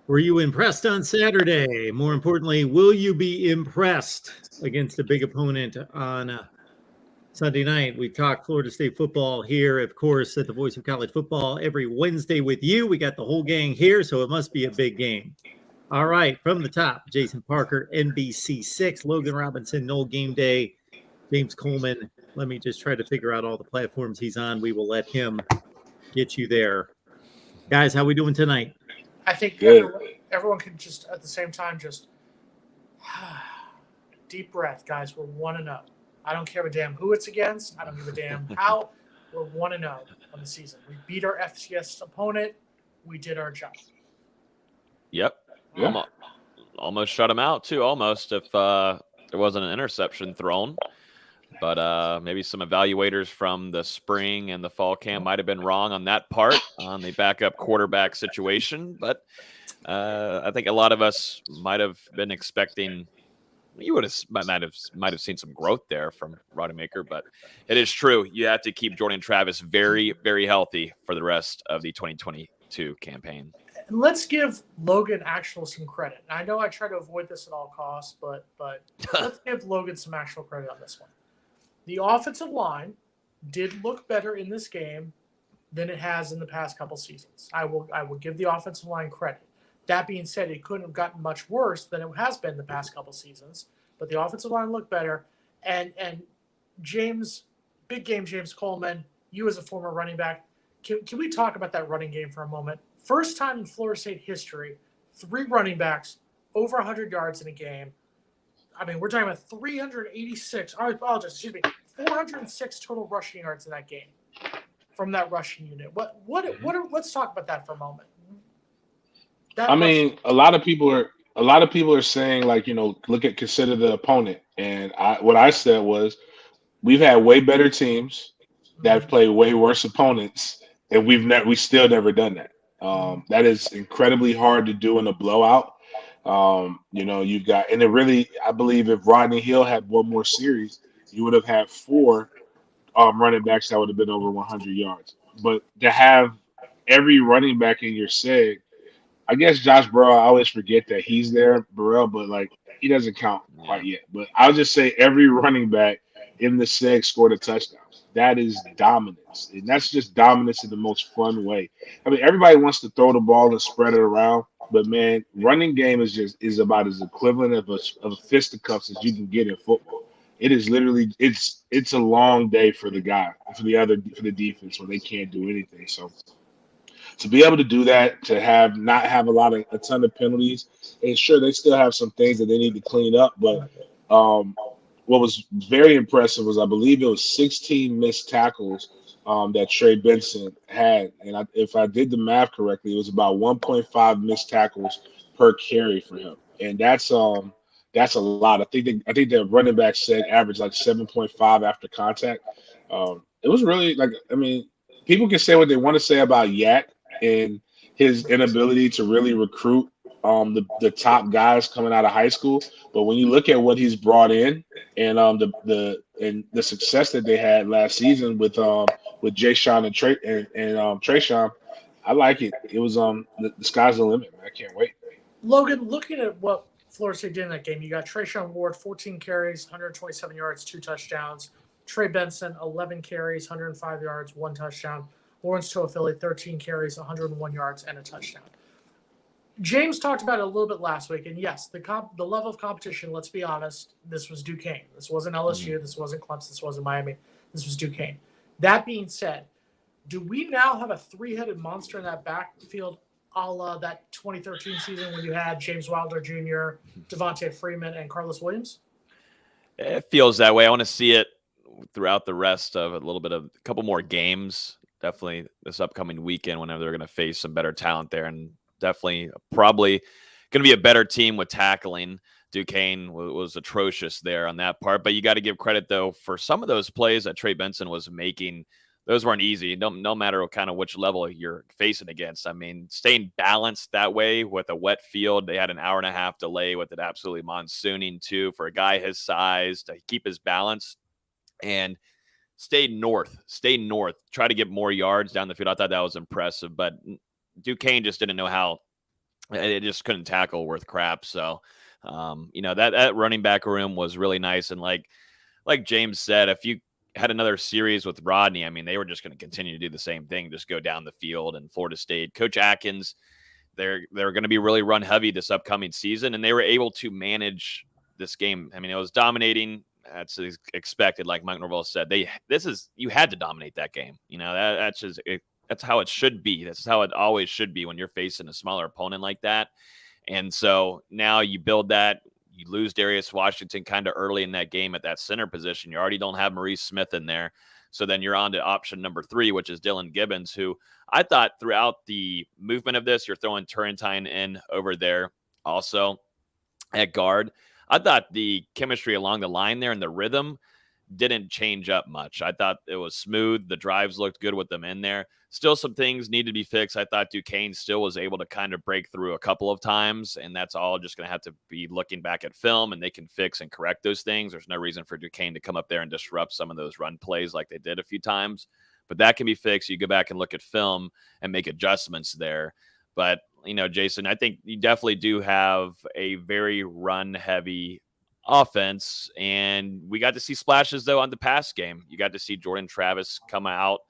Were you impressed on Saturday? More importantly, will you be impressed against a big opponent on Sunday night? We talk Florida State football here, of course, at the Voice of College Football every Wednesday with you. We got the whole gang here, so it must be a big game. All right, from the top, Jason Parker, NBC6, Logan Robinson, Noel Game Day, James Coleman. Let me just try to figure out all the platforms he's on. We will let him get you there. Guys, how we doing tonight? I think everyone can just at the same time just deep breath, guys. We're 1-0. I don't care a damn who it's against. I don't give a damn how. We're 1-0 on the season. We beat our FCS opponent. We did our job. Yep. Yeah. Almost shut him out too. Almost if there wasn't an interception thrown. But maybe some evaluators from the spring and the fall camp might have been wrong on that part, on the backup quarterback situation. But I think a lot of us might have been expecting might have seen some growth there from Rodemaker. But it is true. You have to keep Jordan Travis very, very healthy for the rest of the 2022 campaign. And let's give Logan actual some credit. I know I try to avoid this at all costs, but let's give Logan some actual credit on this one. The offensive line did look better in this game than it has in the past couple seasons. I will give the offensive line credit. That being said, it couldn't have gotten much worse than it has been the past couple seasons. But the offensive line looked better. And James, big game James Coleman, you as a former running back, can we talk about that running game for a moment? First time in Florida State history, 3 running backs over 100 yards in a game. I mean, we're talking about 386. I apologize. Excuse me. 406 total rushing yards in that game from that rushing unit. Let's talk about that for a moment. A lot of people are saying, like, consider the opponent. And what I said was, we've had way better teams that have played way worse opponents, and we still never done that. That is incredibly hard to do in a blowout. You've got, and it really, I believe if Rodney Hill had one more series, you would have had 4 running backs that would have been over 100 yards. But to have every running back in your seg, I guess Josh Burrow, I always forget that he's there, Burrell, but like he doesn't count quite yet. But I'll just say every running back in the seg scored a touchdown. That is dominance, and that's just dominance in the most fun way. I mean, everybody wants to throw the ball and spread it around. But man, running game is about as equivalent of a fisticuffs as you can get in football. It is literally it's a long day for the guy, for the defense when they can't do anything. So to be able to do that, to not have a ton of penalties, and sure they still have some things that they need to clean up. But what was very impressive was I believe it was 16 missed tackles that Trey Benson had, and if I did the math correctly, it was about 1.5 missed tackles per carry for him, and that's a lot. I think the running back said average like 7.5 after contact. It was really people can say what they want to say about Yak and his inability to really recruit the top guys coming out of high school, but when you look at what he's brought in and the success that they had last season with Jay Sean and Trayshawn, I like it. It was the sky's the limit, man. I can't wait. Logan, looking at what Florida State did in that game, you got Trayshawn Ward, 14 carries, 127 yards, 2 touchdowns. Trey Benson, 11 carries, 105 yards, 1 touchdown. Lawrence Toafili, 13 carries, 101 yards, and a touchdown. James talked about it a little bit last week, and yes, the level of competition, let's be honest, this was Duquesne. This wasn't LSU, This wasn't Clemson, this wasn't Miami, this was Duquesne. That being said, do we now have a 3-headed monster in that backfield a la that 2013 season when you had James Wilder Jr., Devontae Freeman, and Carlos Williams? It feels that way. I want to see it throughout the rest of a couple more games. Definitely this upcoming weekend whenever they're going to face some better talent there, and definitely probably going to be a better team with tackling. Duquesne was atrocious there on that part, but you got to give credit though for some of those plays that Trey Benson was making. Those weren't easy. No matter kind of which level you're facing against. I mean, staying balanced that way with a wet field. They had an 1.5-hour delay with it absolutely monsooning too for a guy his size to keep his balance and stay north. Try to get more yards down the field. I thought that was impressive, but Duquesne just didn't know how It just couldn't tackle worth crap. So, that running back room was really nice. And like James said, if you had another series with Rodney, I mean, they were just going to continue to do the same thing, just go down the field. And Florida State, Coach Atkins, they're going to be really run heavy this upcoming season, and they were able to manage this game. I mean, it was dominating. That's expected, like Mike Norvell said. You had to dominate that game. That's how it should be. That's how it always should be when you're facing a smaller opponent like that. And so now you build that. You lose Darius Washington kind of early in that game at that center position. You already don't have Maurice Smith in there. So then you're on to option number 3, which is Dylan Gibbons, who I thought throughout the movement of this, you're throwing Turrentine in over there also at guard. I thought the chemistry along the line there and the rhythm didn't change up much. I thought it was smooth. The drives looked good with them in there. Still some things need to be fixed. I thought Duquesne still was able to kind of break through a couple of times, and that's all just going to have to be looking back at film, and they can fix and correct those things. There's no reason for Duquesne to come up there and disrupt some of those run plays like they did a few times, but that can be fixed. You go back and look at film and make adjustments there. But, Jason, I think you definitely do have a very run-heavy offense, and we got to see splashes, though, on the pass game. You got to see Jordan Travis come out.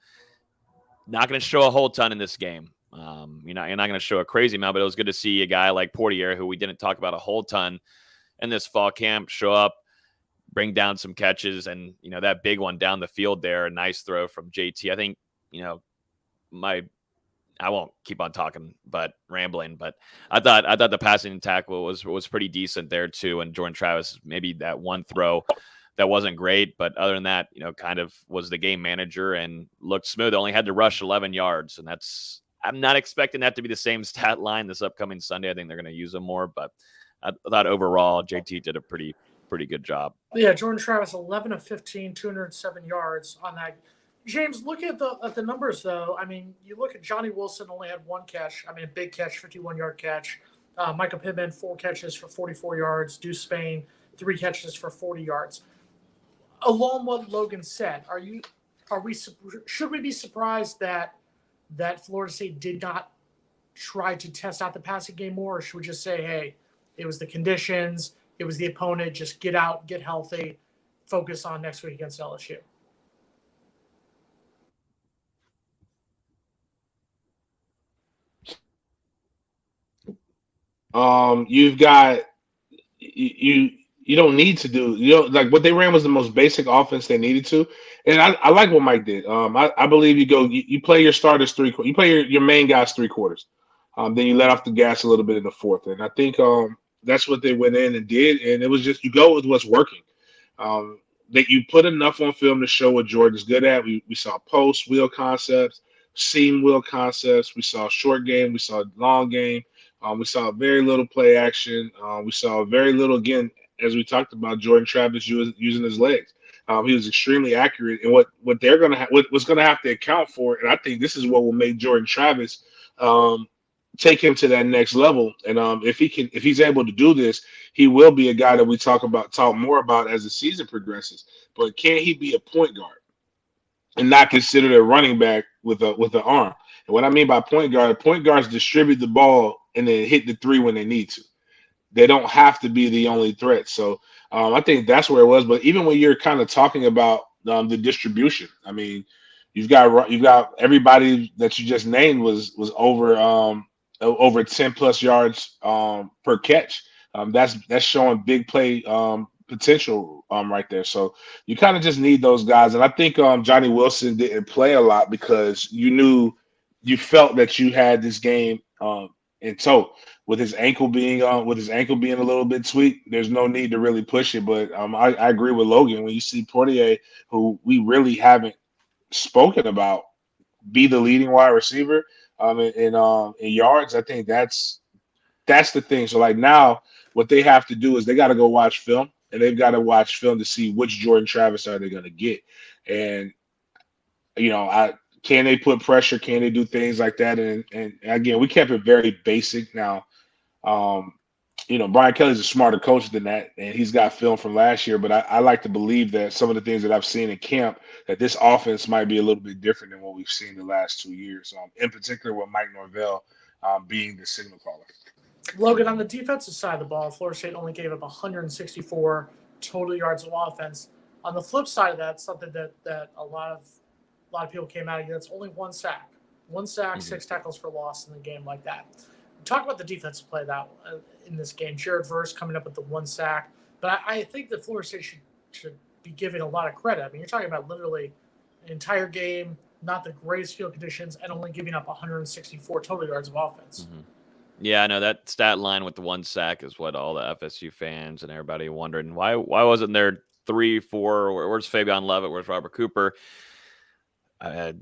Not going to show a whole ton in this game. You're not going to show a crazy amount, but it was good to see a guy like Portier, who we didn't talk about a whole ton in this fall camp, show up, bring down some catches, and, that big one down the field there, a nice throw from JT. I think, I won't keep on talking, but rambling. But I thought the passing tackle was pretty decent there too. And Jordan Travis, maybe that one throw that wasn't great, but other than that, kind of was the game manager and looked smooth. Only had to rush 11 yards, and I'm not expecting that to be the same stat line this upcoming Sunday. I think they're going to use them more, but I thought overall JT did a pretty good job. Yeah, Jordan Travis, 11 of 15, 207 yards on that. James, look at the numbers, though. I mean, you look at Johnny Wilson only had 1 catch. I mean, a big catch, 51-yard catch. Micah Pittman, 4 catches for 44 yards. Deuce Spain, 3 catches for 40 yards. Along what Logan said, should we be surprised that Florida State did not try to test out the passing game more, or should we just say, hey, it was the conditions, it was the opponent, just get out, get healthy, focus on next week against LSU? You've got you don't need to do like what they ran was the most basic offense they needed to, and I like what Mike did. I believe you play your starters you play your main guys 3 quarters, then you let off the gas a little bit in the 4th, and I think that's what they went in and did, and it was just you go with what's working. That you put enough on film to show what Jordan's good at. We saw post wheel concepts, seam wheel concepts. We saw short game. We saw long game. We saw very little play action. We saw very little, again, as we talked about, Jordan Travis using his legs. He was extremely accurate. And what they're going to what's going to have to account for, and I think this is what will make Jordan Travis take him to that next level. And if he's able to do this, he will be a guy that we talk more about as the season progresses. But can he be a point guard and not considered a running back with an arm? And what I mean by point guards distribute the ball and then hit the 3 when they need to. They don't have to be the only threat. So I think that's where it was. But even when you're kind of talking about the distribution, I mean, you've got everybody that you just named was over 10 plus yards per catch. That's showing big play potential right there. So you kind of just need those guys. And I think Johnny Wilson didn't play a lot because you felt that you had this game in tow. With his ankle being a little bit tweaked, there's no need to really push it. But I agree with Logan. When you see Portier, who we really haven't spoken about, be the leading wide receiver in yards, I think that's the thing. So like now, what they have to do is they got to go watch film, and they've got to watch film to see which Jordan Travis are they going to get. And can they put pressure? Can they do things like that? And again, we kept it very basic. Now, Brian Kelly's a smarter coach than that, and he's got film from last year. But I like to believe that some of the things that I've seen in camp, that this offense might be a little bit different than what we've seen the last 2 years. In particular, with Mike Norvell being the signal caller. Logan, on the defensive side of the ball, Florida State only gave up 164 total yards of offense. On the flip side of that, something that a lot of people came out against, only one sack. One sack, 6 tackles for loss in the game like that. Talk about the defensive play that in this game. Jared Verse coming up with the 1 sack. But I think that Florida State should be given a lot of credit. I mean, you're talking about literally an entire game, not the greatest field conditions, and only giving up 164 total yards of offense. Mm-hmm. Yeah, I know that stat line with the 1 sack is what all the FSU fans and everybody wondering why wasn't there 3, 4? Where's Fabian Levitt? Where's Robert Cooper?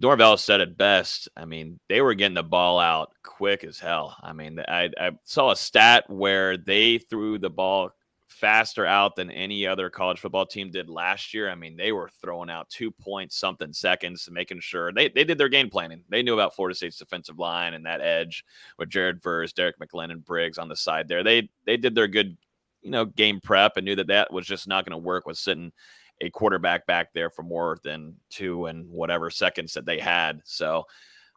Norvell said it best. I mean, they were getting the ball out quick as hell. I mean, I saw a stat where they threw the ball faster out than any other college football team did last year. I mean, they were throwing out 2-point-something seconds, making sure they did their game planning. They knew about Florida State's defensive line and that edge with Jared Verse, Derek McLennan, Briggs on the side there. They did their good, game prep and knew that was just not going to work with sitting a quarterback back there for more than 2 and whatever seconds that they had. So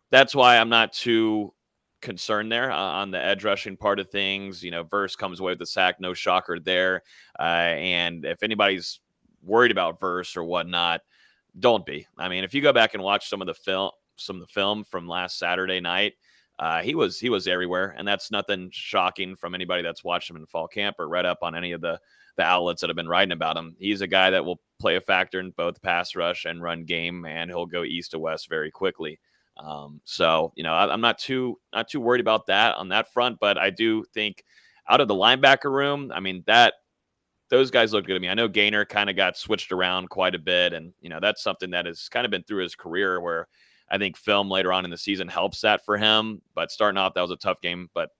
that's why I'm not too concerned there on the edge rushing part of things. Verse comes away with the sack, no shocker there. And if anybody's worried about Verse or whatnot, don't be. I mean, if you go back and watch some of the film from last Saturday night, he was everywhere, and that's nothing shocking from anybody that's watched him in fall camp or read up on any of the outlets that have been writing about him. He's a guy that will play a factor in both pass rush and run game, and he'll go east to west very quickly. So I'm not too worried about that on that front, but I do think out of the linebacker room, I mean, those guys look good to me. I know Gaynor kind of got switched around quite a bit, and that's something that has kind of been through his career where I think film later on in the season helps that for him. But starting off, that was a tough game. But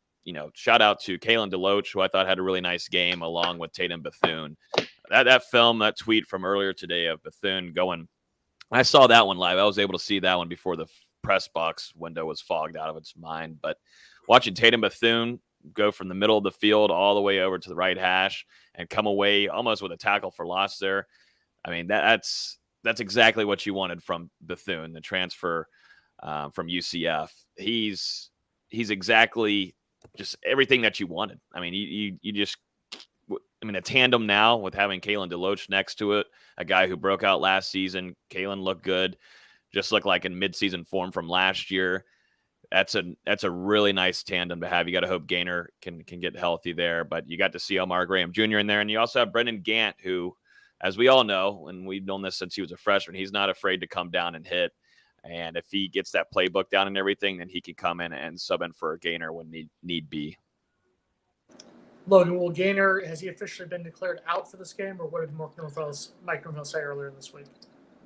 shout out to Kalen DeLoach, who I thought had a really nice game, along with Tatum Bethune. That tweet from earlier today of Bethune going, I saw that one live. I was able to see that one before the press box window was fogged out of its mind. But watching Tatum Bethune go from the middle of the field all the way over to the right hash and come away almost with a tackle for loss there. I mean, that's exactly what you wanted from Bethune, the transfer from UCF. He's exactly just everything that you wanted. I mean, a tandem now with having Kalen DeLoach next to it, a guy who broke out last season. Kalen looked good, just looked like in midseason form from last year. That's a really nice tandem to have. You got to hope Gaynor can get healthy there, but you got to see Omar Graham Jr. in there, and you also have Brendan Gant, who, as we all know, and we've known this since he was a freshman, he's not afraid to come down and hit. And if he gets that playbook down and everything, then he can come in and sub in for a Gaynor when need be. Logan, Gaynor, has he officially been declared out for this game, or what did Mike Norvell say earlier this week?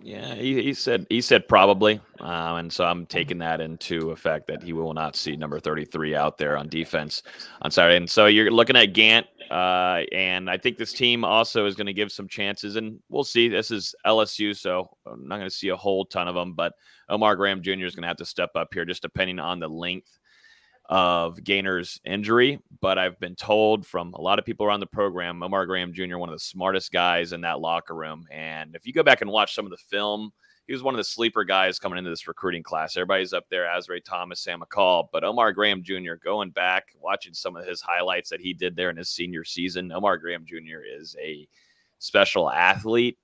Yeah, he said probably, and so I'm taking that into effect that he will not see number 33 out there on defense on Saturday. And so you're looking at Gant, and I think this team also is going to give some chances, and we'll see. This is LSU, so I'm not going to see a whole ton of them, but Omar Graham Jr. is going to have to step up here, just depending on the length of Gaynor's injury. But I've been told from a lot of people around the program, Omar Graham Jr., one of the smartest guys in that locker room. And if you go back and watch some of the film, he was one of the sleeper guys coming into this recruiting class. Everybody's up there, Azrae Thomas, Sam McCall, but Omar Graham Jr., going back, watching some of his highlights that he did there in his senior season, Omar Graham Jr. is a special athlete.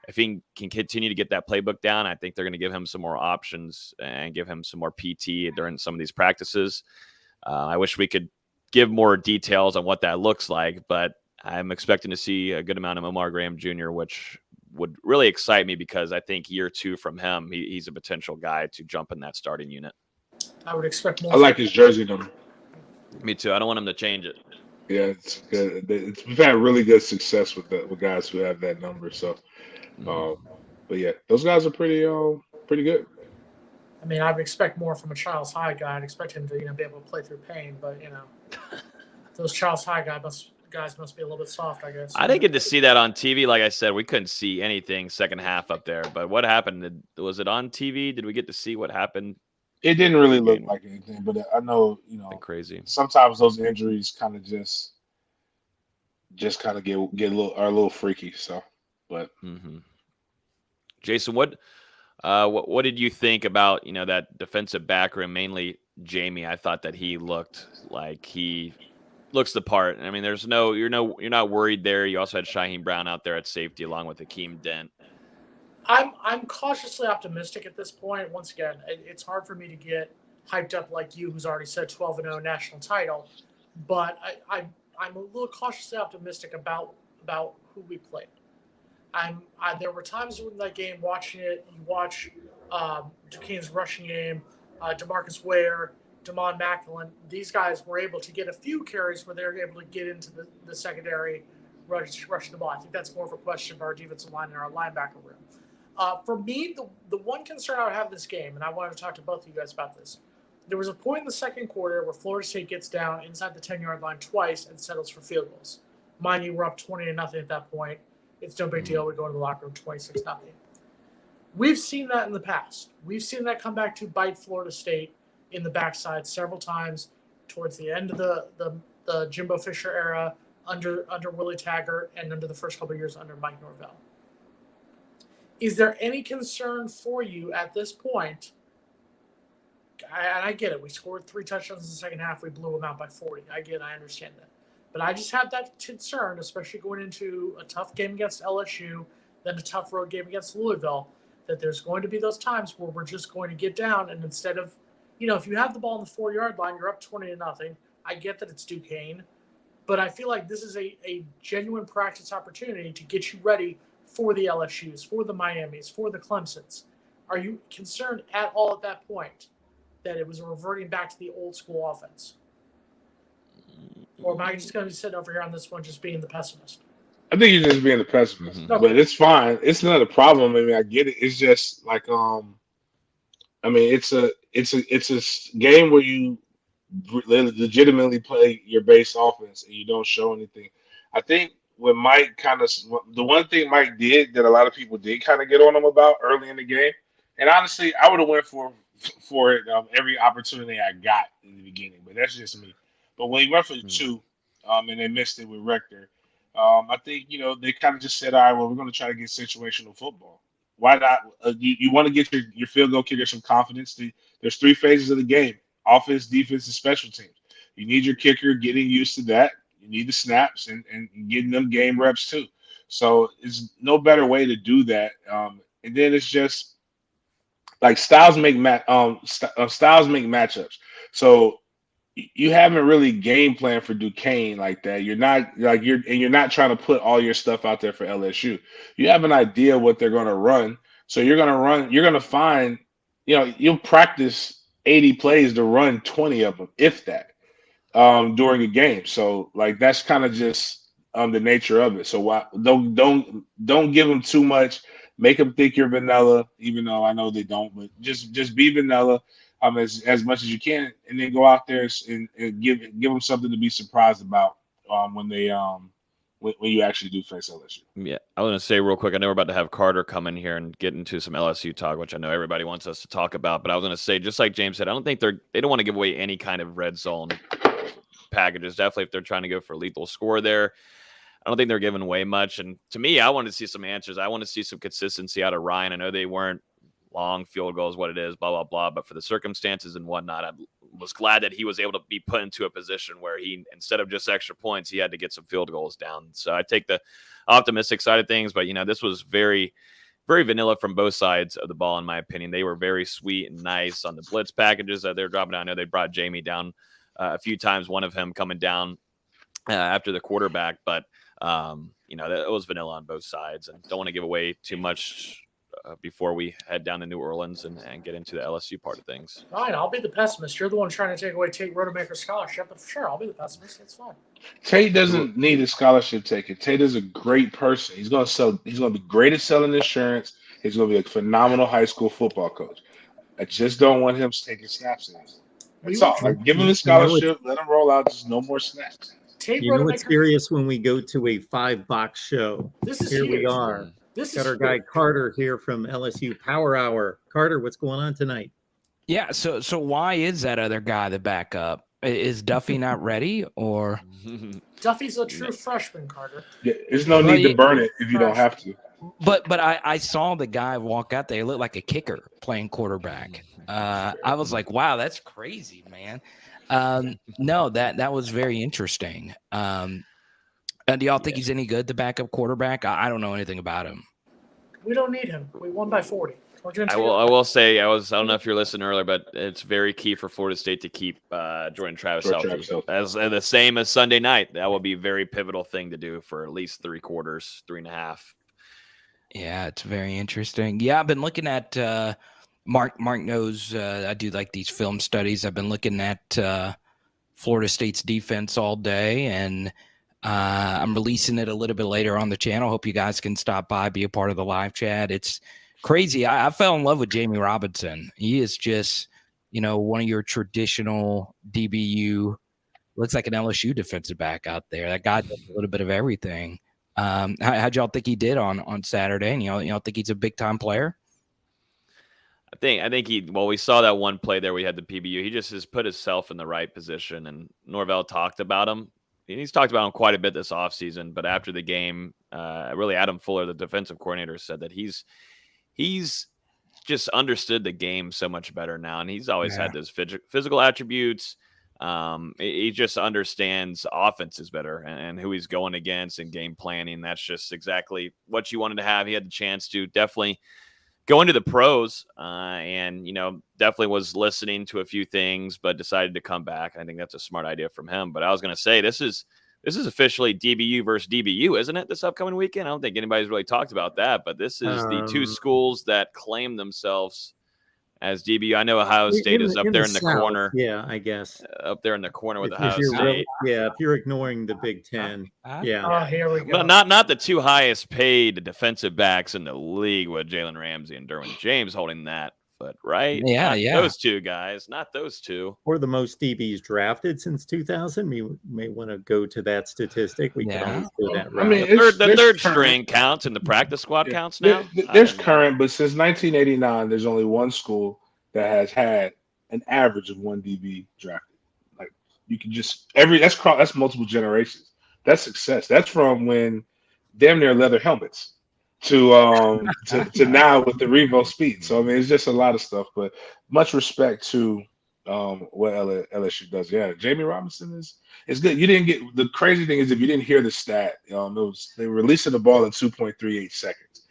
If he can continue to get that playbook down, I think they're going to give him some more options and give him some more PT during some of these practices. I wish we could give more details on what that looks like, but I'm expecting to see a good amount of Omar Graham Jr., which would really excite me because I think year 2 from him, he's a potential guy to jump in that starting unit. I would expect more. I like his jersey number. Me too. I don't want him to change it. Yeah, it's good. We've had really good success with guys who have that number. So, but yeah, those guys are pretty good. I mean, I would expect more from a Charles High guy. I'd expect him to be able to play through pain, but those Charles High guys must be a little bit soft, I guess. I didn't get to see that on TV. Like I said, we couldn't see anything second half up there. But what happened? Was it on TV? Did we get to see what happened? It didn't really look like anything, but I know crazy. Sometimes those injuries kind of just kind of get a little freaky. So, but Jason, what did you think about that defensive back room, mainly Jamie? I thought that he looked like he looks the part. I mean, you're not worried there. You also had Shaheem Brown out there at safety along with Hakeem Dent. I'm cautiously optimistic at this point. Once again, it's hard for me to get hyped up like you, who's already said 12-0 national title, but I'm a little cautiously optimistic about who we played. There were times in that game watching it. You watch Duquesne's rushing game, DeMarcus Ware, Damon Macklin. These guys were able to get a few carries where they were able to get into the secondary, rush the ball. I think that's more of a question of our defensive line and our linebacker room. For me, the one concern I would have in this game, and I wanted to talk to both of you guys about this, there was a point in the second quarter where Florida State gets down inside the 10-yard line twice and settles for field goals. Mind you, we're up 20-0 at that point. It's no big deal. We go to the locker room 26-0. We've seen that in the past. We've seen that come back to bite Florida State in the backside several times towards the end of the Jimbo Fisher era, under Willie Taggart, and under the first couple of years under Mike Norvell. Is there any concern for you at this point? I get it. We scored 3 touchdowns in the second half. We blew them out by 40. I understand that. But I just have that concern, especially going into a tough game against LSU, then a tough road game against Louisville, that there's going to be those times where we're just going to get down. And instead of, if you have the ball on the 4-yard line, you're up 20-0. I get that it's Duquesne. But I feel like this is a genuine practice opportunity to get you ready for the LSUs, for the Miamis, for the Clemsons. Are you concerned at all at that point that it was reverting back to the old school offense? Or am I just going to be sitting over here on this one just being the pessimist? I think you're just being the pessimist, Okay. but it's fine. It's not a problem. I mean, I get it. It's just like, it's a game where you legitimately play your base offense and you don't show anything. I think when Mike the one thing Mike did that a lot of people did kind of get on him about early in the game, and honestly, I would have went for it every opportunity I got in the beginning, but that's just me. But when he went for the 2, and they missed it with Rector, I think they kind of just said, all right, well, we're going to try to get situational football. Why not? You want to get your field goal kicker some confidence. There's 3 phases of the game: offense, defense, and special teams. You need your kicker getting used to that. You need the snaps and getting them game reps too. So it's no better way to do that. And then it's just like styles make matchups. So you haven't really game plan for Duquesne like that. You're not you're not trying to put all your stuff out there for LSU. You have an idea what they're going to run. So you're going to find, you'll practice 80 plays to run 20 of them, if that. During a game. So like that's kind of just the nature of it. So why don't give them too much. Make them think you're vanilla, even though I know they don't, but just be vanilla as much as you can, and then go out there and give them something to be surprised about when you actually do face LSU. Yeah, I was going to say real quick, I know we're about to have Carter come in here and get into some LSU talk, which I know everybody wants us to talk about, but I was going to say, just like James said, I don't think they don't want to give away any kind of red zone packages. Definitely if they're trying to go for a lethal score there, I don't think they're giving away much. And to me, I want to see some answers. I want to see some consistency out of Ryan. I know they weren't long field goals, what it is, blah, blah, blah. But for the circumstances and whatnot, I was glad that he was able to be put into a position where he, instead of just extra points, he had to get some field goals down. So I take the optimistic side of things. But, this was very, very vanilla from both sides of the ball, in my opinion. They were very sweet and nice on the blitz packages that they're dropping down. I know they brought Jamie down a few times, one of him coming down after the quarterback. But, that was vanilla on both sides. And don't want to give away too much before we head down to New Orleans and get into the LSU part of things. Fine, I'll be the pessimist. You're the one trying to take away Tate Rodemaker's scholarship, but for sure, I'll be the pessimist. That's fine. Tate doesn't need a scholarship taker. Tate is a great person. He's going to be great at selling insurance. He's going to be a phenomenal high school football coach. I just don't want him taking snaps in this. That's all. Like, give him a scholarship, let him roll out. Just no more snaps. It's serious when we go to a 5-box show. This is here. Huge. We are. Got our guy Carter here from LSU Power Hour. Carter, what's going on tonight? Yeah, so why is that other guy the backup? Is Duffy not ready, or Duffy's a true freshman, Carter? Yeah, there's no need to burn it if you don't have to. But I saw the guy walk out there. He looked like a kicker playing quarterback. I was like, wow, that's crazy, man. No, that was very interesting. And do y'all think he's any good, the backup quarterback? I don't know anything about him. We don't need him. We won by 40. I will say I don't know if you're listening earlier, but it's very key for Florida State to keep Jordan Travis healthy. As the same as Sunday night. That will be a very pivotal thing to do for at least 3 quarters, 3.5. Yeah, it's very interesting. Yeah, I've been looking at Mark knows I do like these film studies. I've been looking at Florida State's defense all day, and I'm releasing it a little bit later on the channel. Hope you guys can stop by, be a part of the live chat. It's crazy. I fell in love with Jamie Robinson. He is just, one of your traditional DBU, looks like an LSU defensive back out there. That guy does a little bit of everything. How'd y'all think he did on Saturday? And y'all think he's a big time player? I think we saw that one play there. We had the PBU. He just has put himself in the right position, and Norvell talked about him. He's talked about him quite a bit this offseason, but after the game, really Adam Fuller, the defensive coordinator, said that he's just understood the game so much better now, and he's always had those physical attributes. He just understands offenses better and who he's going against and game planning. That's just exactly what you wanted to have. He had the chance to definitely go into the pros and, definitely was listening to a few things, but decided to come back. I think that's a smart idea from him. But I was going to say, this is officially DBU versus DBU, isn't it, this upcoming weekend? I don't think anybody's really talked about that, but this is the 2 schools that claim themselves as DBU. I know Ohio State is up there in the corner. Yeah, I guess. Up there in the corner with Ohio State. If you're ignoring the Big Ten. Yeah. Oh, here we go. Well, not the 2 highest paid defensive backs in the league with Jalen Ramsey and Derwin James holding that. But Yeah. Those 2 guys, not those 2. Or the most DBs drafted since 2000. We may want to go to that statistic. We can always do that. I mean, the third string counts and the practice squad counts now. There's current, but since 1989, there's only one school that has had an average of 1 DB drafted. Like, you can just that's multiple generations. That's success. That's from when damn near leather helmets to now with the Revo speed. So I mean, it's just a lot of stuff. But much respect to what LSU does. Yeah, Jamie Robinson is good. You didn't get the crazy thing is if you didn't hear the stat, they were releasing the ball in 2.38 seconds.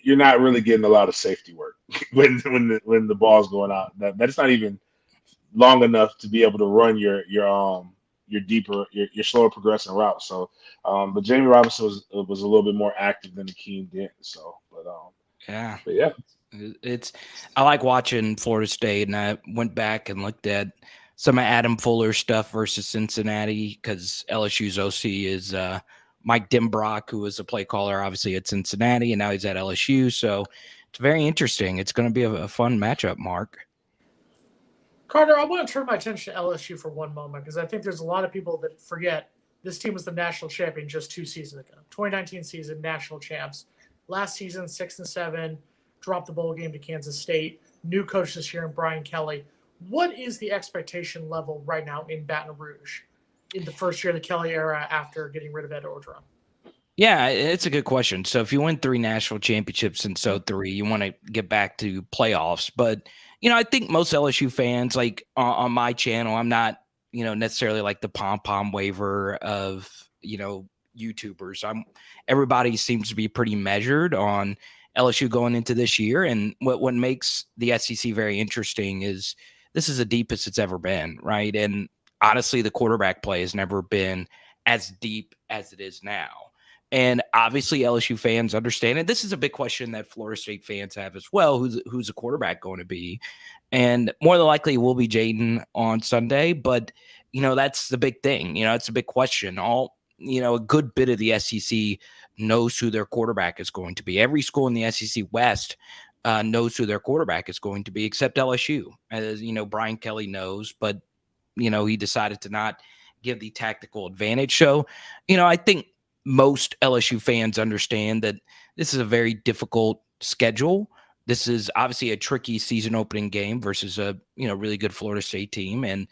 You're not really getting a lot of safety work when the ball's going out. That's not even long enough to be able to run your deeper, your slower progressing route. So, but Jamie Robinson was a little bit more active than Akeem Dent. So, but yeah. I like watching Florida State, and I went back and looked at some of Adam Fuller's stuff versus Cincinnati because LSU's OC is Mike Dimbrock, who was a play caller, obviously at Cincinnati, and now he's at LSU. So it's very interesting. It's going to be a fun matchup, Mark. Carter, I want to turn my attention to LSU for one moment because I think there's a lot of people that forget this team was the national champion just 2 seasons ago. 2019 season, national champs. Last season, 6-7, dropped the bowl game to Kansas State. New coach this year in Brian Kelly. What is the expectation level right now in Baton Rouge in the first year of the Kelly era after getting rid of Ed Orgeron? Yeah, it's a good question. So if you win 3 national championships in 03, you want to get back to playoffs. But, I think most LSU fans, like on my channel, I'm not, necessarily like the pom-pom waiver of, YouTubers. Everybody seems to be pretty measured on LSU going into this year. And what makes the SEC very interesting is this is the deepest it's ever been, right? And honestly, the quarterback play has never been as deep as it is now. And obviously LSU fans understand it. This is a big question that Florida State fans have as well. Who's the quarterback going to be? And more than likely it will be Jaden on Sunday. But, that's the big thing. It's a big question. A good bit of the SEC knows who their quarterback is going to be. Every school in the SEC West knows who their quarterback is going to be, except LSU. As Brian Kelly knows, but, he decided to not give the tactical advantage. So, I think most LSU fans understand that this is a very difficult schedule. This is obviously a tricky season opening game versus a really good Florida State team, and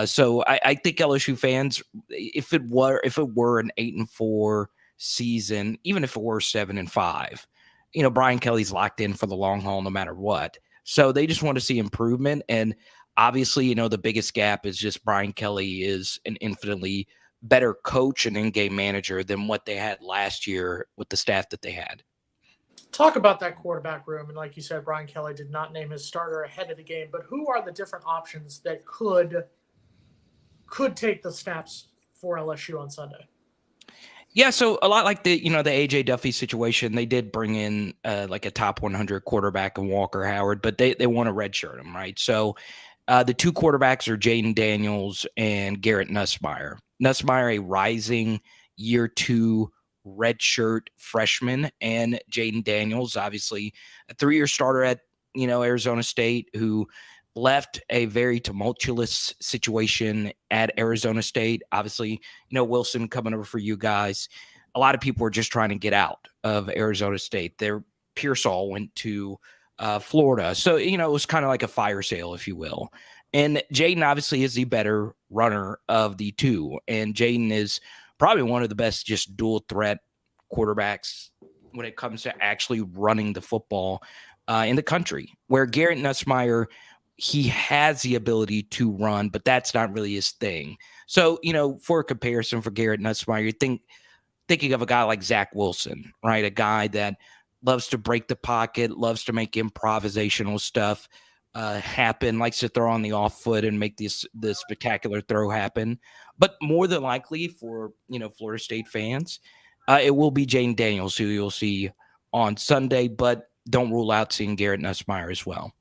so I think LSU fans, if it were an 8-4 season, even if it were 7-5, Brian Kelly's locked in for the long haul no matter what. So they just want to see improvement, and Obviously, the biggest gap is just Brian Kelly is an infinitely better coach and in-game manager than what they had last year with the staff that they had. Talk about that quarterback room. And like you said, Brian Kelly did not name his starter ahead of the game. But who are the different options that could take the snaps for LSU on Sunday? Yeah, so a lot like the AJ Duffy situation, they did bring in like a top 100 quarterback in Walker Howard, but they want to redshirt him, right? So the two quarterbacks are Jaden Daniels and Garrett Nussmeier. Nussmeier, a rising year 2 redshirt freshman, and Jaden Daniels, obviously a 3-year starter at Arizona State, who left a very tumultuous situation at Arizona State. Obviously, Wilson coming over for you guys. A lot of people were just trying to get out of Arizona State. Their Pearsall went to Florida. So, it was kind of like a fire sale, if you will. And Jaden obviously is the better runner of the two. And Jaden is probably one of the best just dual threat quarterbacks when it comes to actually running the football in the country, where Garrett Nussmeier, he has the ability to run, but that's not really his thing. So, for a comparison for Garrett Nussmeier, you're thinking of a guy like Zach Wilson, right? A guy that loves to break the pocket, loves to make improvisational stuff happen, likes to throw on the off foot and make the spectacular throw happen. But more than likely for, Florida State fans, it will be Jaden Daniels, who you'll see on Sunday, but don't rule out seeing Garrett Nussmeier as well.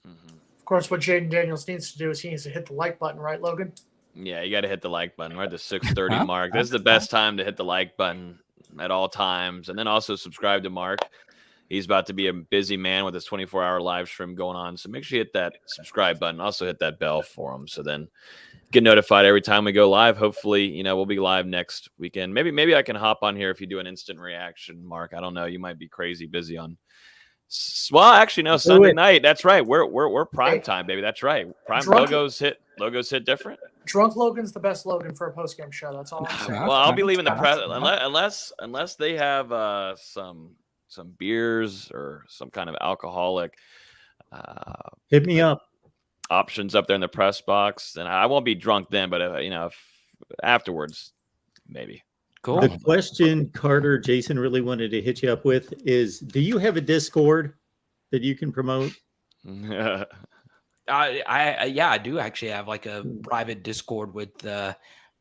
Of course, what Jaden Daniels needs to do is he needs to hit the like button, right, Logan? Yeah, you got to hit the like button. We're at the 6:30 mark. This is the best time to hit the like button at all times. And then also subscribe to Mark. He's about to be a busy man with his 24-hour live stream going on. So make sure you hit that subscribe button. Also hit that bell for him. So then get notified every time we go live. Hopefully, we'll be live next weekend. Maybe I can hop on here if you do an instant reaction, Mark. I don't know. You might be crazy busy on. Well, actually, no. Sunday night. That's right. We're prime time, baby. That's right. Prime logos hit different. Drunk Logan's the best Logan for a post game show. That's all I'm saying. Well, I'll be leaving the press unless they have some beers or some kind of alcoholic. Hit me up. Options up there in the press box, and I won't be drunk then. But if afterwards, maybe. Cool. The question Carter Jason really wanted to hit you up with is, do you have a Discord that you can promote? I do actually have like a private Discord with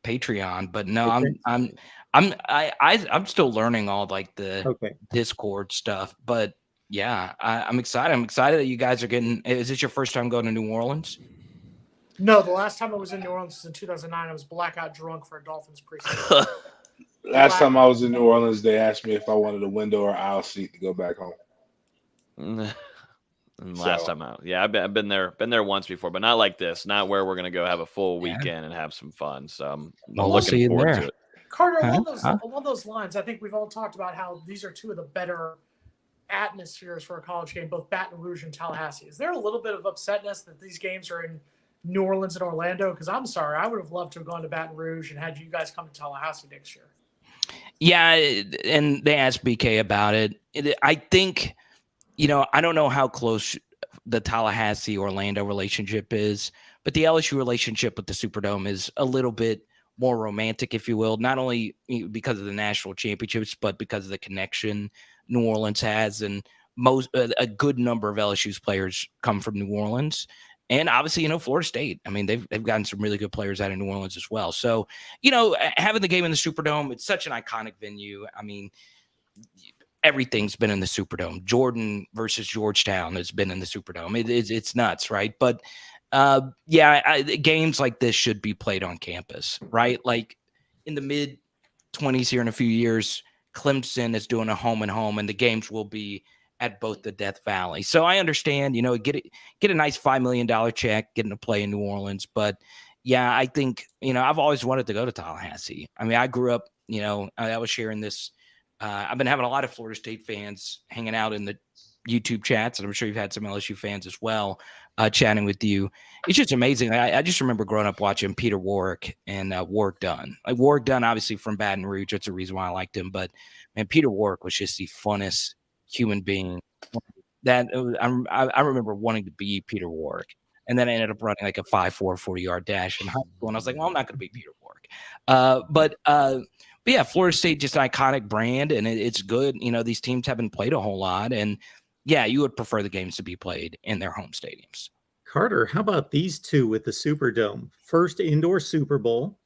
Patreon, but no, okay. I'm still learning all like the Discord stuff, but yeah, I'm excited. I'm excited that you guys are getting. Is this your first time going to New Orleans? No, the last time I was in New Orleans was in 2009. I was blackout drunk for a Dolphins preseason. Last time I was in New Orleans, they asked me if I wanted a window or aisle seat to go back home. Last time out, yeah, I've been there once before, but not like this. Not where we're gonna go have a full weekend and have some fun. So I'm looking forward to it. Carter, along those lines, I think we've all talked about how these are two of the better atmospheres for a college game, both Baton Rouge and Tallahassee. Is there a little bit of upsetness that these games are in New Orleans and Orlando? Because I'm sorry, I would have loved to have gone to Baton Rouge and had you guys come to Tallahassee next year. Yeah, and they asked BK about it. I think, I don't know how close the Tallahassee-Orlando relationship is, but the LSU relationship with the Superdome is a little bit more romantic, if you will, not only because of the national championships, but because of the connection New Orleans has. And a good number of LSU's players come from New Orleans. And obviously, Florida State. I mean, they've gotten some really good players out of New Orleans as well. So, having the game in the Superdome, it's such an iconic venue. I mean, everything's been in the Superdome. Jordan versus Georgetown has been in the Superdome. It's nuts, right? But games like this should be played on campus, right? Like in the mid-20s here in a few years, Clemson is doing a home and home, and the games will be at both the Death Valley. So I understand, get a nice $5 million check, getting to play in New Orleans. But yeah, I think, I've always wanted to go to Tallahassee. I mean, I grew up, I was sharing this. I've been having a lot of Florida State fans hanging out in the YouTube chats, and I'm sure you've had some LSU fans as well chatting with you. It's just amazing. I just remember growing up watching Peter Warwick and Warwick Dunn. Like Warwick Dunn, obviously from Baton Rouge. That's the reason why I liked him. But man, Peter Warwick was just the funnest human being that I remember wanting to be Peter Warwick. And then I ended up running like a 5.4 40-yard dash in high school. And I was like, well, I'm not going to be Peter Bork. But yeah, Florida State, just an iconic brand, and it's good. You know, these teams haven't played a whole lot. And yeah, you would prefer the games to be played in their home stadiums. Carter, how about these two with the Superdome? First indoor Super Bowl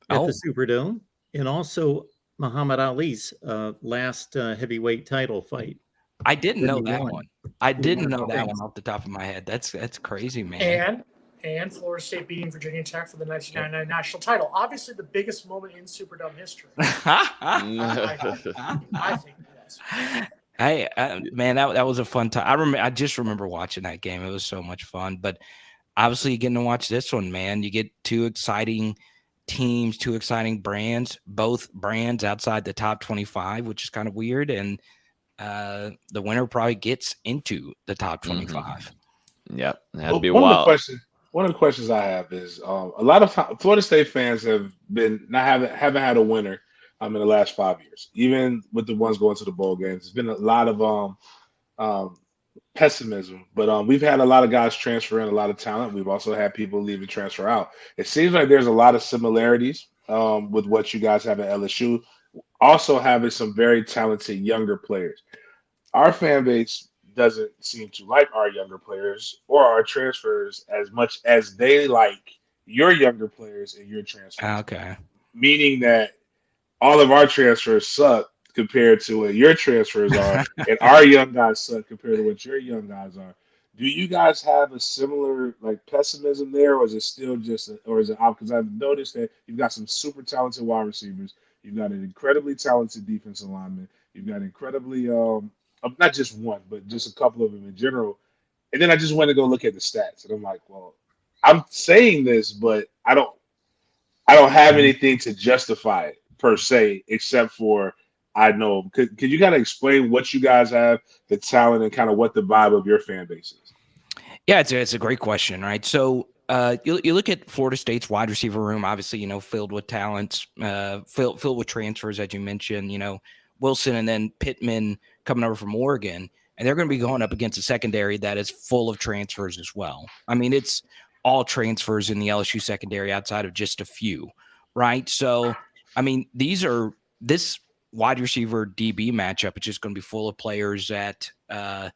at the Superdome, and also Muhammad Ali's last heavyweight title fight. I didn't know that won. one. I didn't know that Thanks. one off the top of my head. That's crazy, man. And Florida State beating Virginia Tech for the 1999 national title. Obviously, the biggest moment in Superdome history. I think yes. Hey, man, that was a fun time. I just remember watching that game. It was so much fun. But obviously, getting to watch this one, man, you get two exciting teams, two exciting brands, both brands outside the top 25, which is kind of weird. And the winner probably gets into the top 25. Yep, that'd be wild. One of the questions I have is a lot of Florida State fans haven't had a winner in the last 5 years. Even with the ones going to the bowl games, there's been a lot of pessimism. But we've had a lot of guys transfer in, a lot of talent. We've also had people leave and transfer out. It seems like there's a lot of similarities with what you guys have at LSU. Also having some very talented younger players. Our fan base doesn't seem to like our younger players or our transfers as much as they like your younger players and your transfers. Okay. Meaning that all of our transfers suck compared to what your transfers are, and our young guys suck compared to what your young guys are. Do you guys have a similar pessimism there, or is it still because I've noticed that you've got some super talented wide receivers, you've got an incredibly talented defensive lineman, you've got incredibly not just one, but just a couple of them in general. And then I just went to go look at the stats, and I'm like, well, I'm saying this, but I don't have anything to justify it per se, except for I know. Could you kind of explain what you guys have, the talent, and kind of what the vibe of your fan base is? Yeah, it's a great question, right? So you look at Florida State's wide receiver room, obviously, filled with talents, filled with transfers, as you mentioned, Wilson and then Pittman coming over from Oregon, and they're going to be going up against a secondary that is full of transfers as well. I mean, it's all transfers in the LSU secondary outside of just a few, right? So, I mean, this wide receiver DB matchup is just going to be full of players that, that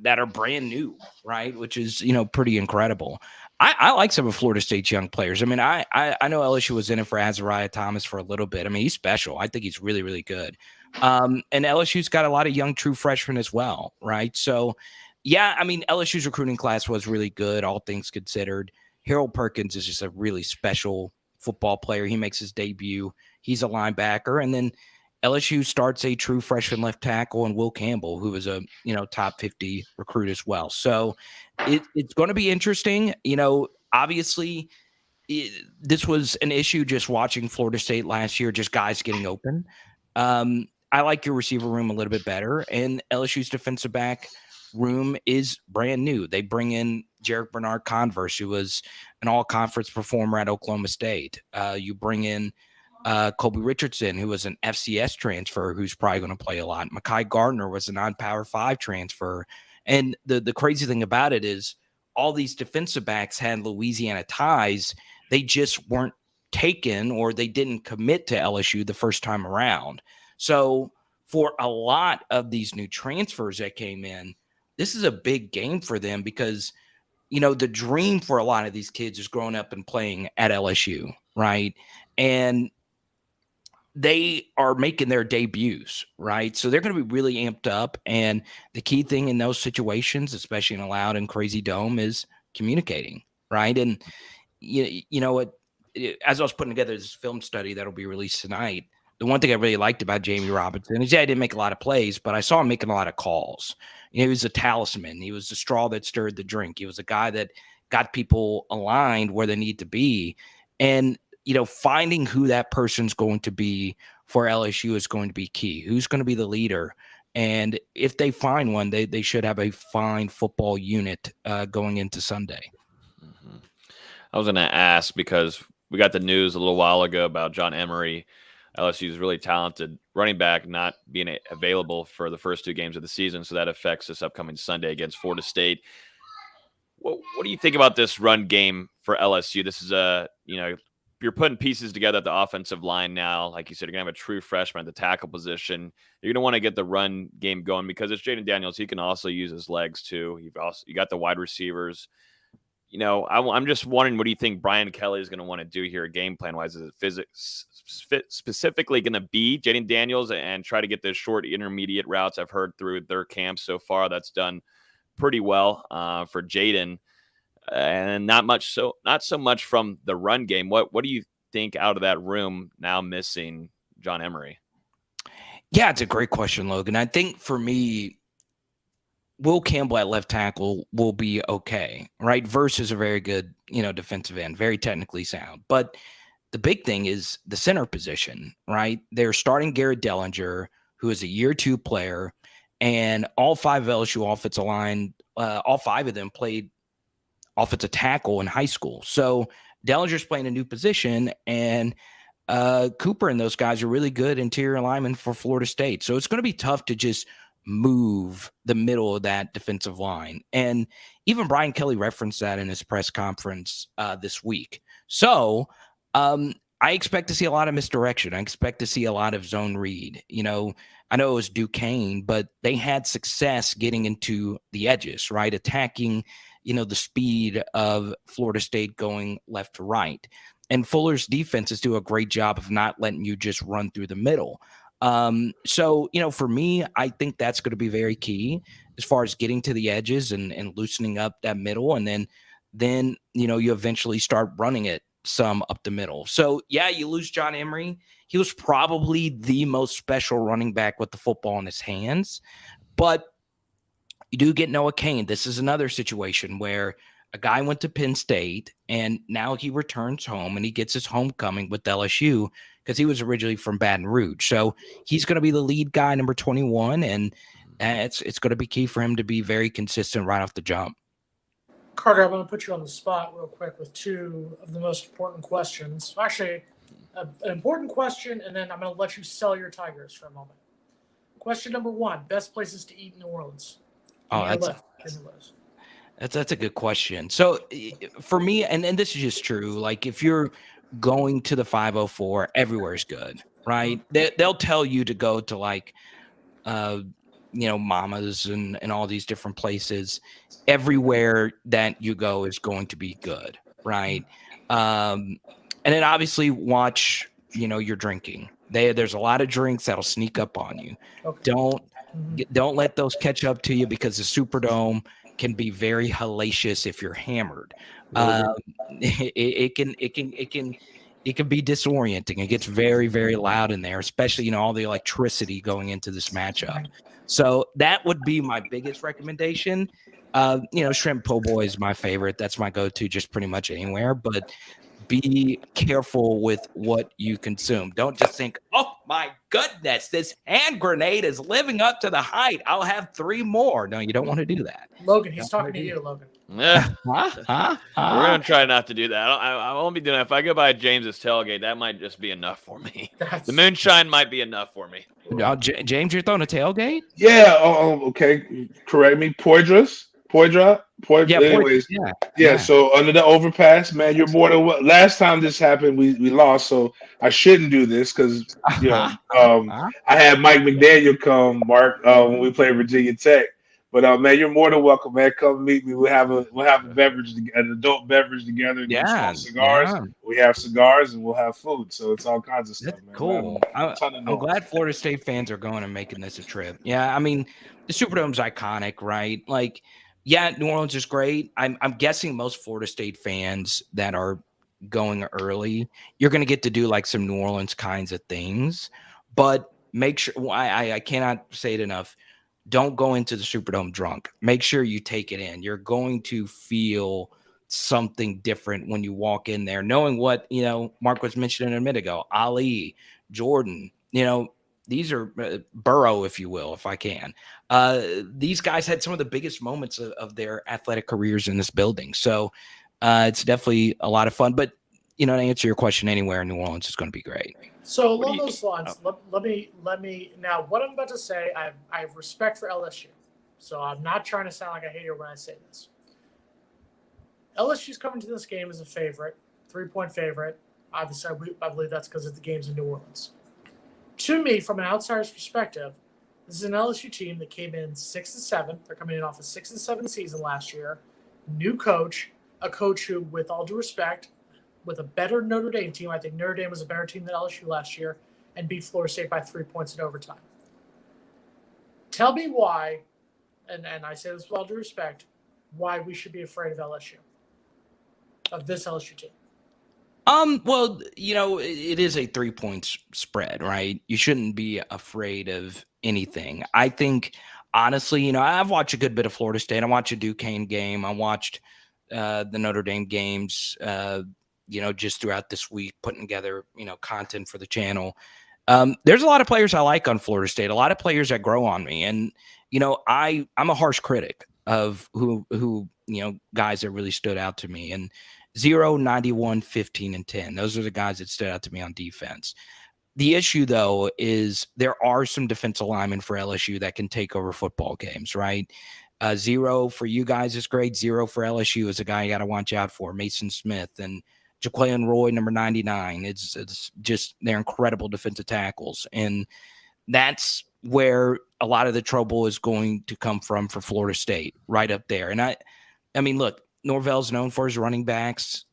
are brand new, right? Which is, pretty incredible. I like some of Florida State's young players. I mean, I know LSU was in it for Azariah Thomas for a little bit. I mean, he's special. I think he's really, really good. And LSU's got a lot of young true freshmen as well, right? So, yeah, I mean, LSU's recruiting class was really good, all things considered. Harold Perkins is just a really special football player. He makes his debut. He's a linebacker. And then LSU starts a true freshman left tackle and Will Campbell, who is a, top 50 recruit as well. So it's going to be interesting. Obviously this was an issue just watching Florida State last year, just guys getting open. I like your receiver room a little bit better, and LSU's defensive back room is brand new. They bring in Jarek Bernard-Converse, who was an all-conference performer at Oklahoma State. You bring in Colby Richardson, who was an FCS transfer, who's probably going to play a lot. Mekhi Gardner was a non-Power 5 transfer. And the crazy thing about it is all these defensive backs had Louisiana ties. They just weren't taken, or they didn't commit to LSU the first time around. So for a lot of these new transfers that came in, this is a big game for them because, the dream for a lot of these kids is growing up and playing at LSU, right? And they are making their debuts, right? So they're going to be really amped up. And the key thing in those situations, especially in a loud and crazy dome, is communicating, right? And, as I was putting together this film study that'll be released tonight, the one thing I really liked about Jamie Robinson is, I didn't make a lot of plays, but I saw him making a lot of calls. He was a talisman. He was the straw that stirred the drink. He was a guy that got people aligned where they need to be. And, finding who that person's going to be for LSU is going to be key. Who's going to be the leader? And if they find one, they should have a fine football unit going into Sunday. Mm-hmm. I was going to ask because we got the news a little while ago about John Emery, LSU's really talented running back, not being available for the first two games of the season. So that affects this upcoming Sunday against Florida State. What do you think about this run game for LSU? This is you're putting pieces together at the offensive line now. Like you said, you're going to have a true freshman at the tackle position. You're going to want to get the run game going because it's Jaden Daniels. He can also use his legs too. You got the wide receivers. I'm just wondering, what do you think Brian Kelly is going to want to do here game plan wise? Is it specifically going to be Jaden Daniels and try to get those short intermediate routes? I've heard through their camp so far that's done pretty well for Jaden, and not so much from the run game. What do you think out of that room now missing John Emery? Yeah, it's a great question, Logan. I think for me, Will Campbell at left tackle will be okay, right? Versus a very good, defensive end, very technically sound. But the big thing is the center position, right? They're starting Garrett Dellinger, who is a year 2 player, and all 5 LSU offensive line, all 5 of them played offensive tackle in high school. So Dellinger's playing a new position, and Cooper and those guys are really good interior linemen for Florida State. So it's going to be tough to just move the middle of that defensive line. And even Brian Kelly referenced that in his press conference this week. So I expect to see a lot of misdirection. I expect to see a lot of zone read. I know it was Duquesne, but they had success getting into the edges, right? Attacking, the speed of Florida State going left to right. And Fuller's defenses do a great job of not letting you just run through the middle. So, for me, I think that's going to be very key as far as getting to the edges and loosening up that middle. And then, you eventually start running it some up the middle. So yeah, you lose John Emery. He was probably the most special running back with the football in his hands, but you do get Noah Cain. This is another situation where a guy went to Penn State and now he returns home and he gets his homecoming with LSU because he was originally from Baton Rouge. So he's going to be the lead guy, number 21, and it's going to be key for him to be very consistent right off the jump. Carter, I'm going to put you on the spot real quick with 2 of the most important questions. Actually, an important question, and then I'm going to let you sell your Tigers for a moment. Question number 1, best places to eat in New Orleans. That's a good question. So for me, and this is just true, like if you're going to the 504, everywhere is good, right? They'll tell you to go to like, Mama's and all these different places. Everywhere that you go is going to be good, right? And then obviously watch, your drinking. There's a lot of drinks that'll sneak up on you. Okay. Don't let those catch up to you because the Superdome can be very hellacious if you're hammered. It can be disorienting. It gets very, very loud in there, especially, all the electricity going into this matchup. So that would be my biggest recommendation. Shrimp po' boy is my favorite. That's my go-to just pretty much anywhere, but be careful with what you consume. Don't just think, oh my goodness, this hand grenade is living up to the hype. I'll have 3 more. No, you don't want to do that. Logan, he's talking to you, Logan. Yeah. We're going to try not to do that. I won't be doing that. If I go by James's tailgate, that might just be enough for me. The moonshine might be enough for me. James, you're throwing a tailgate? Yeah. Okay. Correct me. Poydra. Yeah, anyways, yeah. So under the overpass, man, you're more than what. Last time this happened, we lost, so I shouldn't do this because I had Mike McDaniel come, Mark, when we played Virginia Tech. But man, you're more than welcome, man. Come meet me. We'll have a beverage, an adult beverage together. And cigars. Yeah. We have cigars and we'll have food. So it's all kinds of stuff, man. Cool. I'm glad Florida State fans are going and making this a trip. Yeah, I mean, the Superdome's iconic, right? Like. Yeah, New Orleans is great. I'm guessing most Florida State fans that are going early, you're going to get to do like some New Orleans kinds of things. But make sure I cannot say it enough. Don't go into the Superdome drunk. Make sure you take it in. You're going to feel something different when you walk in there, knowing what Mark was mentioning a minute ago. Ali, Jordan, these are Burrow, if you will, if I can. These guys had some of the biggest moments of their athletic careers in this building. So it's definitely a lot of fun. But, to answer your question, anywhere in New Orleans is going to be great. So along those lines, let me now, what I'm about to say, I have respect for LSU. So I'm not trying to sound like a hater when I say this. LSU's coming to this game as a favorite, 3-point favorite. Obviously, I believe that's because of the games in New Orleans. To me, from an outsider's perspective, this is an LSU team that came in 6-7. They're coming in off a 6-7 season last year. New coach, a coach who, with all due respect, with a better Notre Dame team, I think Notre Dame was a better team than LSU last year, and beat Florida State by 3 points in overtime. Tell me why, and I say this with all due respect, why we should be afraid of LSU, of this LSU team. Well, it is a 3-point spread, right? You shouldn't be afraid of anything. I think, honestly, I've watched a good bit of Florida State. I watched a Duquesne game. I watched the Notre Dame games, just throughout this week, putting together, content for the channel. There's a lot of players I like on Florida State, a lot of players that grow on me. And, I'm a harsh critic of who guys that really stood out to me. And 0, 91, 15, and 10. Those are the guys that stood out to me on defense. The issue, though, is there are some defensive linemen for LSU that can take over football games, right? 0 for you guys is great. 0 for LSU is a guy you got to watch out for, Mason Smith. And Jaquan Roy, number 99. It's just, they're incredible defensive tackles. And that's where a lot of the trouble is going to come from for Florida State, right up there. And I mean, look, Norvell's known for his running backs.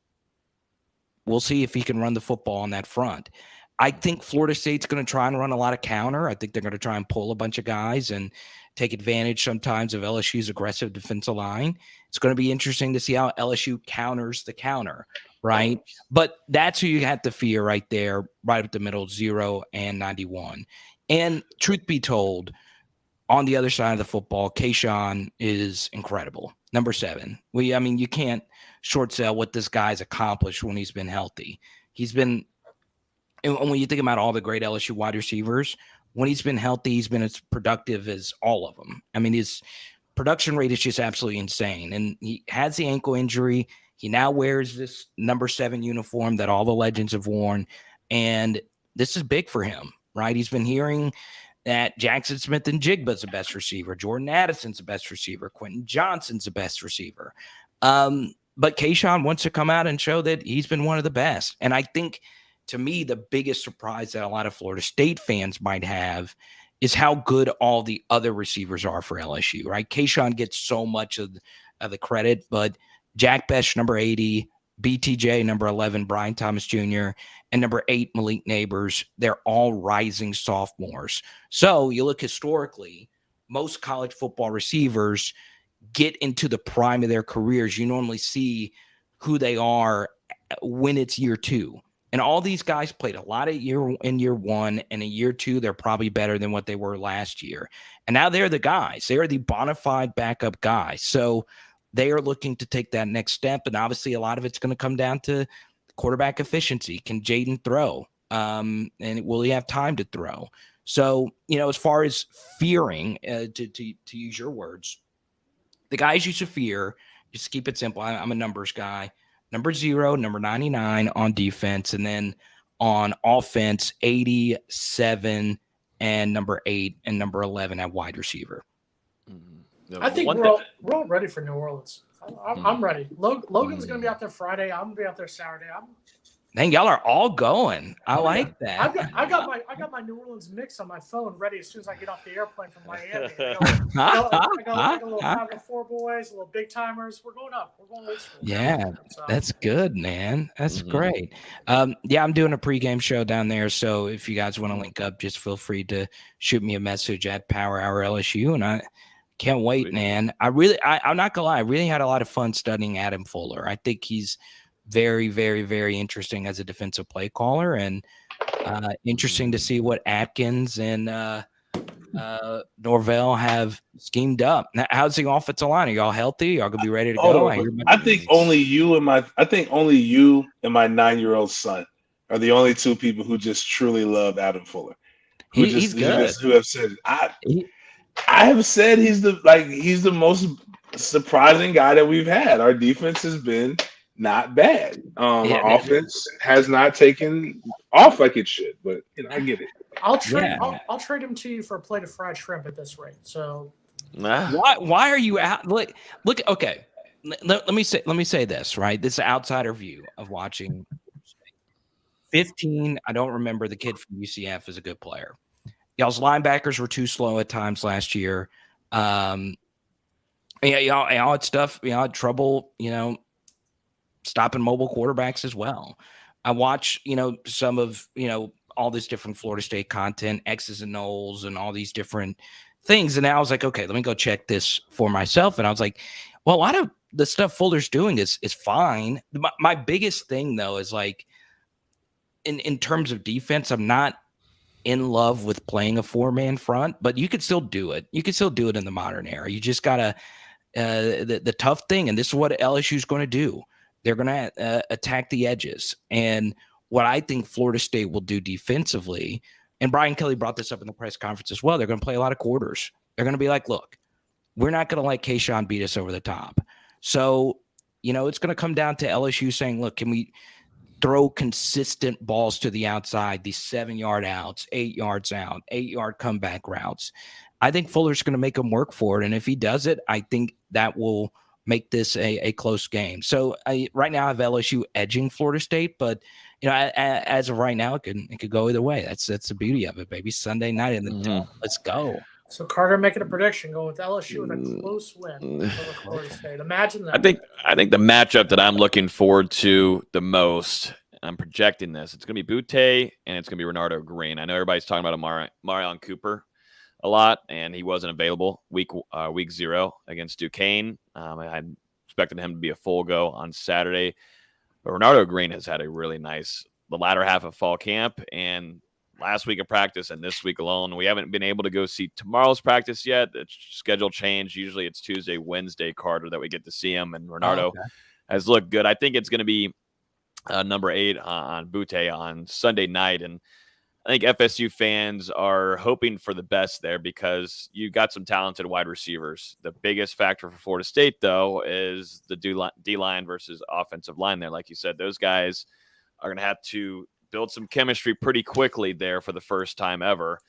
We'll see if he can run the football on that front. I think Florida State's going to try and run a lot of counter. I think they're going to try and pull a bunch of guys and take advantage sometimes of LSU's aggressive defensive line. It's going to be interesting to see how LSU counters the counter, right? But that's who you have to fear right there, right up the middle, 0 and 91. And truth be told, on the other side of the football, Kayshawn is incredible. Number 7. You can't short sell what this guy's accomplished when he's been healthy. He's been, and when you think about all the great LSU wide receivers, when he's been healthy, he's been as productive as all of them. His production rate is just absolutely insane. And he has the ankle injury. He now wears this number 7 uniform that all the legends have worn. And this is big for him, right? He's been hearing that Jackson Smith and Jigba's the best receiver. Jordan Addison's the best receiver. Quentin Johnson's the best receiver. But Kayshawn wants to come out and show that he's been one of the best. And I think, to me, the biggest surprise that a lot of Florida State fans might have is how good all the other receivers are for LSU, right? Kayshawn gets so much of the credit, but Jack Bech, number 80, BTJ, number 11, Brian Thomas Jr., and number 8, Malik Neighbors, they're all rising sophomores. So you look historically, most college football receivers get into the prime of their careers. You normally see who they are when it's year 2. And all these guys played a lot in year 1, and in year 2, they're probably better than what they were last year. And now they're the guys. They are the bona fide backup guys. So they are looking to take that next step. And obviously a lot of it's going to come down to quarterback efficiency. Can Jaden throw? And will he have time to throw? So, as far as fearing, to use your words, the guys you should fear, just keep it simple. I'm a numbers guy. Number 0, number 99 on defense. And then on offense, 87 and number 8 and number 11 at wide receiver. Mm-hmm. I think we're all ready for New Orleans. I'm ready. Logan's going to be out there Friday. I'm going to be out there Saturday. Dang, y'all are all going. I like that. I got my New Orleans mix on my phone ready as soon as I get off the airplane from Miami. I got a little 504 boys, a little big timers. We're going up. We're going old school. Yeah, that's good, man. That's great. I'm doing a pregame show down there. So if you guys want to link up, just feel free to shoot me a message at Power Hour LSU. And I can't wait, man. I'm not gonna lie. I really had a lot of fun studying Adam Fuller. I think he's very, very, very interesting as a defensive play caller, and interesting to see what Atkins and Norvell have schemed up. Now, how's the offensive line? Are y'all healthy? Y'all gonna be ready to go? I think only you and my 9-year-old son are the only 2 people who just truly love Adam Fuller. He's good. Who have said I have said he's the most surprising guy that we've had. Our defense has been not bad. Our offense has not taken off like it should, but I get it. I'll trade him to you for a plate of fried shrimp at this rate. So why are you out? Look, okay. let me say this, right? This is an outsider view of watching 15. I don't remember the kid from UCF is a good player. Y'all's linebackers were too slow at times last year. Y'all had stuff, y'all had trouble, stopping mobile quarterbacks as well. I watch, some of, all this different Florida State content, X's and O's and all these different things. And I was like, okay, let me go check this for myself. And I was like, well, a lot of the stuff Fuller's doing is fine. My biggest thing though, is like in terms of defense, I'm not in love with playing a 4-man front, but you could still do it. You could still do it in the modern era. You just gotta, the tough thing, and this is what LSU is going to do. They're going to attack the edges. And what I think Florida State will do defensively, and Brian Kelly brought this up in the press conference as well, they're going to play a lot of quarters. They're going to be like, look, we're not going to let Kayshawn beat us over the top. So, it's going to come down to LSU saying, look, can we throw consistent balls to the outside, these 7-yard outs, 8 yards out, 8-yard comeback routes? I think Fuller's going to make him work for it. And if he does it, I think that will make this a close game. So right now I have LSU edging Florida State, but as of right now, it could go either way. That's the beauty of it, baby. Sunday night in the dome. Let's go. So Carter making a prediction, going with LSU with a close win over Florida State. Imagine that. I think the matchup that I'm looking forward to the most, I'm projecting this, it's going to be Butte and it's going to be Renardo Green. I know everybody's talking about Marion Cooper a lot, and he wasn't available week 0 against Duquesne. I expected him to be a full go on Saturday, but Renardo Green has had a really nice the latter half of fall camp and last week of practice and this week alone. We haven't been able to go see tomorrow's practice yet. The schedule changed. Usually it's Tuesday, Wednesday, Carter, that we get to see him, and Renardo has looked good. I think it's going to be number 8 on Butte on Sunday night, and I think FSU fans are hoping for the best there because you got some talented wide receivers. The biggest factor for Florida State, though, is the D-line versus offensive line there. Like you said, those guys are going to have to build some chemistry pretty quickly there for the first time ever,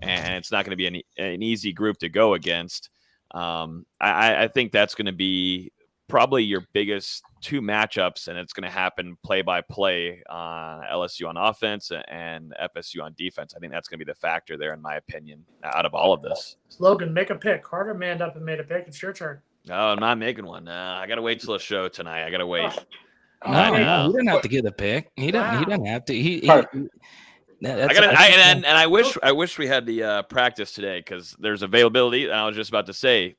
and it's not going to be an easy group to go against. I think that's going to be probably your biggest 2 matchups, and it's going to happen play by play on LSU on offense and FSU on defense. I think that's going to be the factor there, in my opinion, out of all of this. Logan, make a pick. Carter manned up and made a pick. It's your turn. No, I'm not making one. I got to wait till the show tonight. I got to wait. No, he didn't have to get a pick. He doesn't have to. I wish we had the practice today because there's availability. And I was just about to say,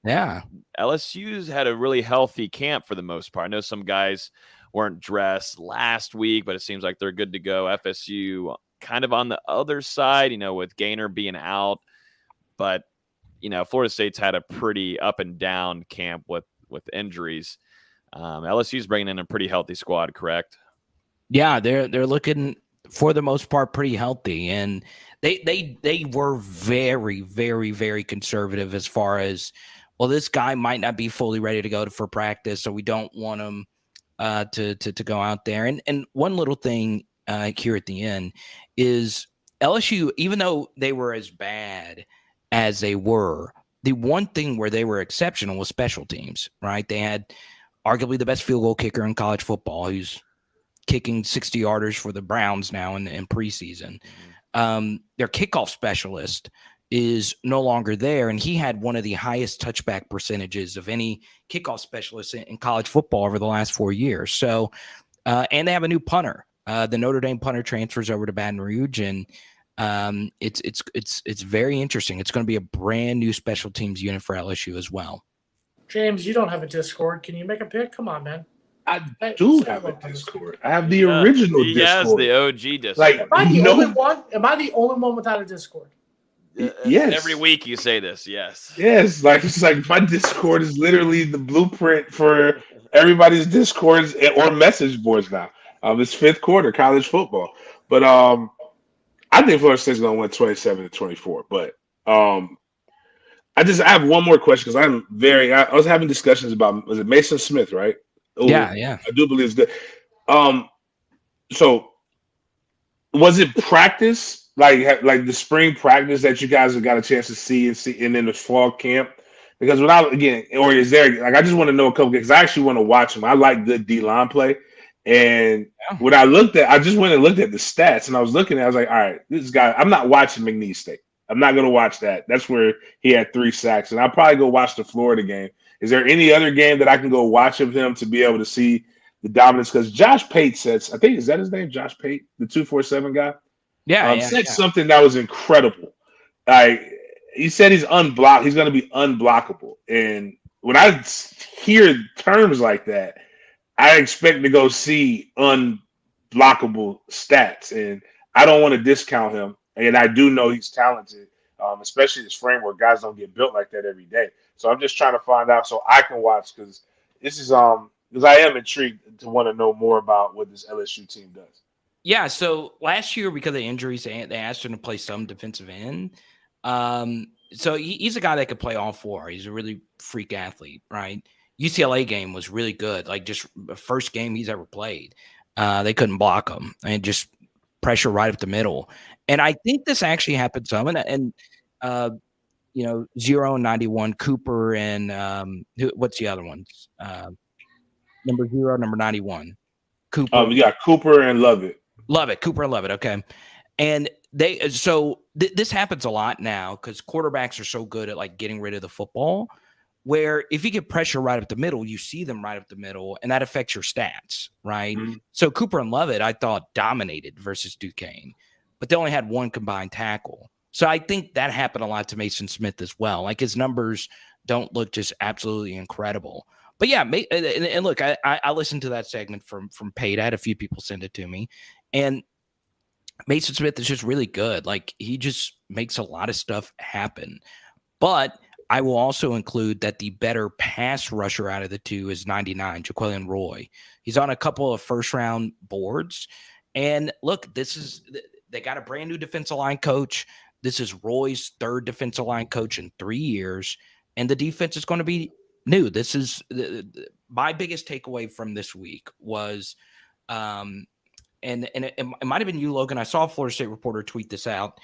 LSU's had a really healthy camp for the most part. I know some guys weren't dressed last week, but it seems like they're good to go. FSU kind of on the other side, with Gaynor being out, but Florida State's had a pretty up and down camp with injuries. LSU's bringing in a pretty healthy squad, correct? Yeah, they're looking for the most part pretty healthy, and they were very, very, very conservative as far as, well, this guy might not be fully ready to go for practice, so we don't want him to go out there. And one little thing here at the end is LSU, even though they were as bad as they were, the one thing where they were exceptional was special teams, right? They had arguably the best field goal kicker in college football, who's kicking 60-yarders for the Browns now in preseason. Their kickoff specialist is no longer there, and he had one of the highest touchback percentages of any kickoff specialist in college football over the last 4 years. So, and they have a new punter. The Notre Dame punter transfers over to Baton Rouge, and it's very interesting. It's going to be a brand new special teams unit for LSU as well. James, you don't have a Discord. Can you make a pick? Come on, man. I do have a Discord. I have the original Discord. Yes, the OG Discord. Like, am I the only one? Am I the only one without a Discord? Yes. Every week you say this. Yes. Yes. Like, it's like my Discord is literally the blueprint for everybody's Discords or message boards now. It's 5th quarter college football, but I think Florida State's gonna win 27-24. But I have one more question because I was having discussions about, was it Mason Smith, right? Yeah. I do believe it's good. So was it practice, like the spring practice that you guys have got a chance to see, and then the fall camp Because or is there like I just want to know a couple because I actually want to watch him. I like good D-line play, and when I just went and looked at the stats, and I was like, all right, this guy. I'm not watching McNeese State. I'm not going to watch that. That's where he had 3 sacks, and I'll probably go watch the Florida game. Is there any other game that I can go watch of him to be able to see the dominance? Because Josh Pate says, I think is that his name, Josh Pate, the 247 guy. Said something that was incredible. He said he's unblocked. He's going to be unblockable. And when I hear terms like that, I expect to go see unblockable stats. And I don't want to discount him. And I do know he's talented, especially this framework. Guys don't get built like that every day. So I'm just trying to find out so I can watch because this is because I am intrigued to want to know more about what this LSU team does. Yeah, so last year, because of injuries, they asked him to play some defensive end. So he's a guy that could play all 4. He's a really freak athlete, right? UCLA game was really good. Like just the first game he's ever played. They couldn't block him and just pressure right up the middle. And I think this actually happened some. And 0 and 91, Cooper and what's the other ones? Number 0, number 91. Cooper. We got Cooper and Lovett. Cooper and Lovett. Okay. And this happens a lot now because quarterbacks are so good at like getting rid of the football where if you get pressure right up the middle, you see them right up the middle and that affects your stats, right? Mm-hmm. So Cooper and Lovett, I thought dominated versus Duquesne, but they only had 1 combined tackle. So I think that happened a lot to Mason Smith as well. Like his numbers don't look just absolutely incredible. But yeah, and look, I listened to that segment from Pate. I had a few people send it to me. And Mason Smith is just really good. Like he just makes a lot of stuff happen. But I will also include that the better pass rusher out of the 2 is 99, Jaquelin Roy. He's on a couple of first-round boards. And look, they got a brand new defensive line coach. This is Roy's 3rd defensive line coach in 3 years. And the defense is going to be new. This is my biggest takeaway from this week was and it might have been you, Logan. I saw a Florida State reporter tweet this out.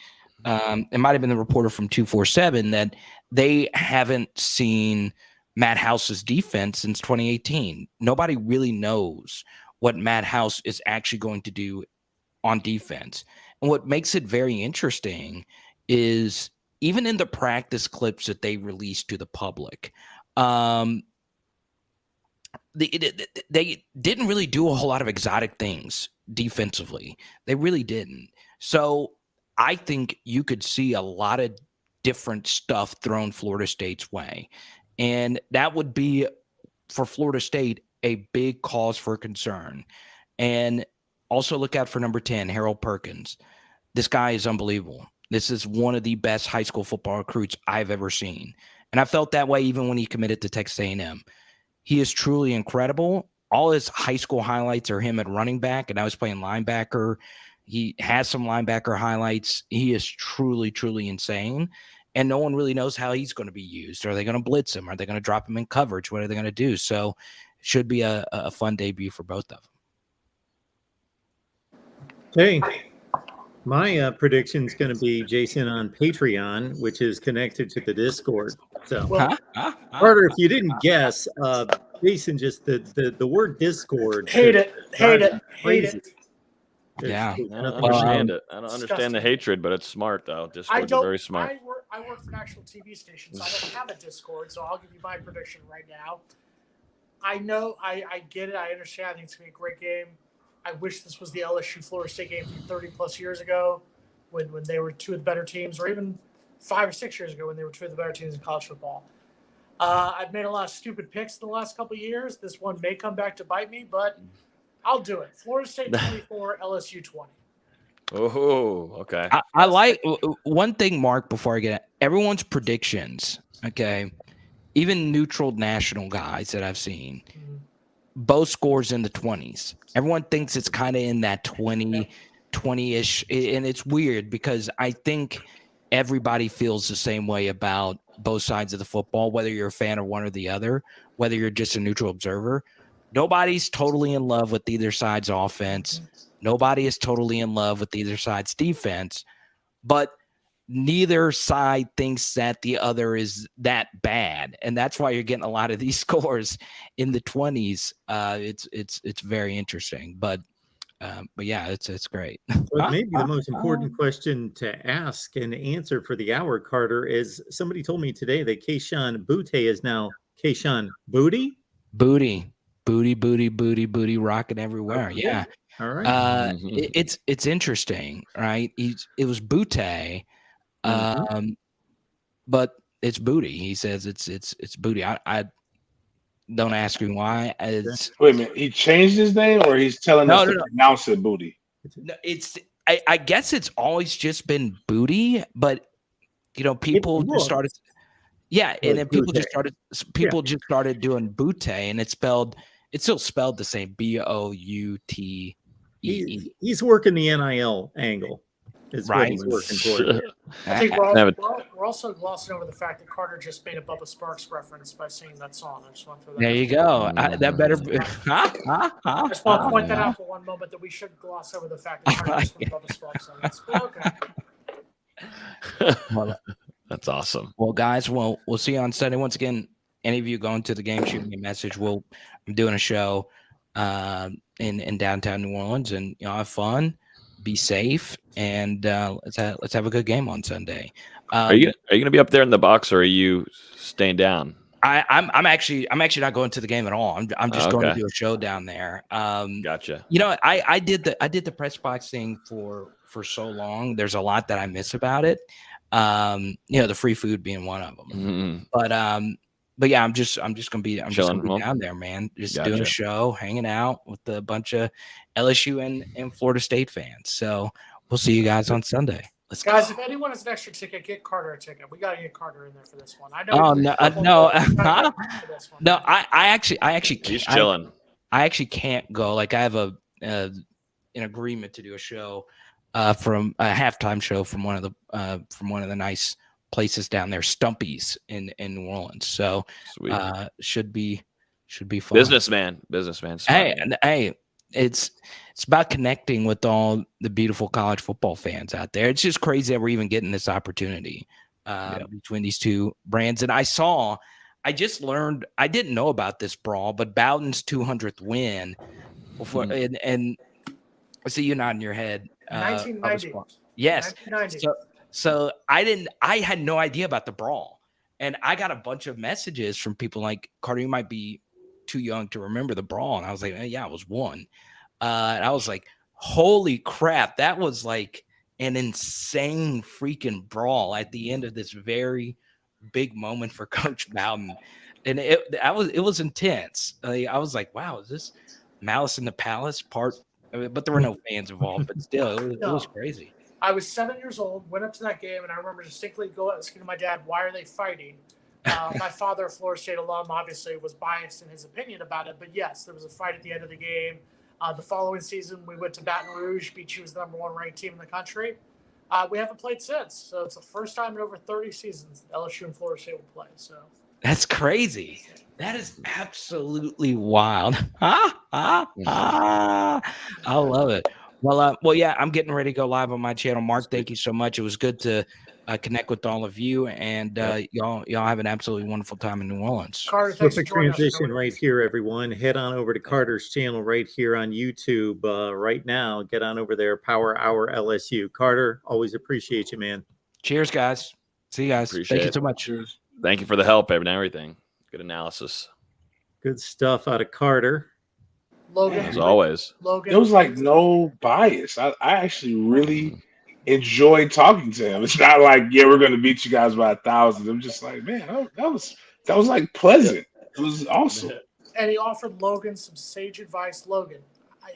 It might have been the reporter from 247 that they haven't seen Matt House's defense since 2018. Nobody really knows what Matt House is actually going to do on defense. And what makes it very interesting is even in the practice clips that they released to the public, they didn't really do a whole lot of exotic things defensively. They really didn't. So I think you could see a lot of different stuff thrown Florida State's way. And that would be, for Florida State, a big cause for concern. And also look out for number 10, Harold Perkins. This guy is unbelievable. This is one of the best high school football recruits I've ever seen. And I felt that way even when he committed to Texas A&M. He is truly incredible. All his high school highlights are him at running back, and I was playing linebacker. He has some linebacker highlights. He is truly, truly insane. And no one really knows how he's going to be used. Are they going to blitz him? Are they going to drop him in coverage? What are they going to do? So it should be a fun debut for both of them. Hey, my prediction is going to be Jason on Patreon, which is connected to the Discord. So, Carter, if you didn't guess, Jason, just the word Discord. Hate it. Yeah, I don't understand it. I don't understand the hatred, but it's smart though. Discord's very smart. I work for an actual TV station, so I don't have a Discord. So I'll give you my prediction right now. I know, I get it. I understand. I think it's gonna be a great game. I wish this was the LSU Florida State game from 30 plus years ago, when they were 2 of the better teams, or even 5 or 6 years ago when they were 2 of the better teams in college football. I've made a lot of stupid picks in the last couple of years. This one may come back to bite me, but I'll do it. Florida State 24, LSU 20. Oh, okay. I like one thing, Mark, before I get it. Everyone's predictions, okay, even neutral national guys that I've seen, both scores in the 20s. Everyone thinks it's kind of in that 20-ish, and it's weird because I think everybody feels the same way about both sides of the football, whether you're a fan of one or the other, whether you're just a neutral observer. Nobody's totally in love with either side's offense. Nobody is totally in love with either side's defense. But neither side thinks that the other is that bad, and that's why you're getting a lot of these scores in the 20s. It's very interesting, but yeah, it's great. But maybe the most important question to ask and answer for the hour, Carter, is somebody told me today that Keyshawn Butte is now Keyshawn Booty. Booty, rocking everywhere. Okay. Yeah. All right. It's interesting, right? It was Butte, but it's Booty. He says it's Booty. I don't ask him why. It's, Wait a minute, he changed his name, or he's telling us to pronounce it Booty? it's I guess it's always just been Booty, but people just started. Yeah, and then people just started doing Butte, and it's still spelled the same, Boutee. He's working the NIL angle. Is right. What he's working toward. I think we're also glossing over the fact that Carter just made a Bubba Sparks reference by singing that song. I just want to throw that. There you go. That better be. I just want to point that out for one moment, that we should gloss over the fact that Carter just made Bubba Sparks on this. Okay. That's awesome. Well, guys, we'll see you on Sunday. Once again, any of you going to the game, shoot me a message. I'm doing a show in downtown New Orleans, and have fun, be safe, and let's have a good game on Sunday. Are you gonna be up there in the box, or are you staying down? I'm actually not going to the game at all. I'm just going to do a show down there. Gotcha. I did the press box thing for so long. There's a lot that I miss about it. The free food being one of them. But yeah, I'm just gonna be down there, man. Just doing a show, hanging out with a bunch of LSU and Florida State fans. So we'll see you guys on Sunday. Let's go. Guys, if anyone has an extra ticket, get Carter a ticket. We gotta get Carter in there for this one. I know. Oh no. No, I actually He's chilling. I actually can't go. Like, I have an agreement to do a show from a halftime show from one of the nice places down there, Stumpy's in New Orleans. So should be fun. Businessman. Hey, it's about connecting with all the beautiful college football fans out there. It's just crazy that we're even getting this opportunity between these two brands. And I just learned, I didn't know about this brawl, but Bowden's 200th win before, and I see you nodding your head. 1990. Yes. 1990. So I had no idea about the brawl, and I got a bunch of messages from people like, Carter, you might be too young to remember the brawl. And I was like, yeah, I was one. And I was like, holy crap. That was like an insane freaking brawl at the end of this very big moment for Coach Bowden. And it was intense. I was like, wow, is this Malice in the Palace part? But there were no fans involved, but still, it was crazy. I was 7 years old, went up to that game, and I remember distinctly asking my dad, why are they fighting? My father, a Florida State alum, obviously was biased in his opinion about it. But yes, there was a fight at the end of the game. The following season, we went to Baton Rouge. BC was the #1 ranked team in the country. We haven't played since. So it's the first time in over 30 seasons that LSU and Florida State will play. So that's crazy. That is absolutely wild. I love it. Well, yeah, I'm getting ready to go live on my channel. Mark, thank you so much. It was good to connect with all of you, and y'all have an absolutely wonderful time in New Orleans. Carter, thanks Perfect for joining transition us. right here, everyone. Head on over to Carter's channel right here on YouTube right now. Get on over there, Power Hour LSU. Carter, always appreciate you, man. Cheers, guys. See you guys. Appreciate Thank you it. so much. Cheers. Thank you for the help and everything. Good analysis. Good stuff out of Carter. Logan, As always. Logan, There was like no bias. I actually really enjoyed talking to him. It's not like, yeah, we're gonna beat you guys by 1,000. I'm just like, man, that was like pleasant. It was awesome. and he offered Logan some sage advice. Logan,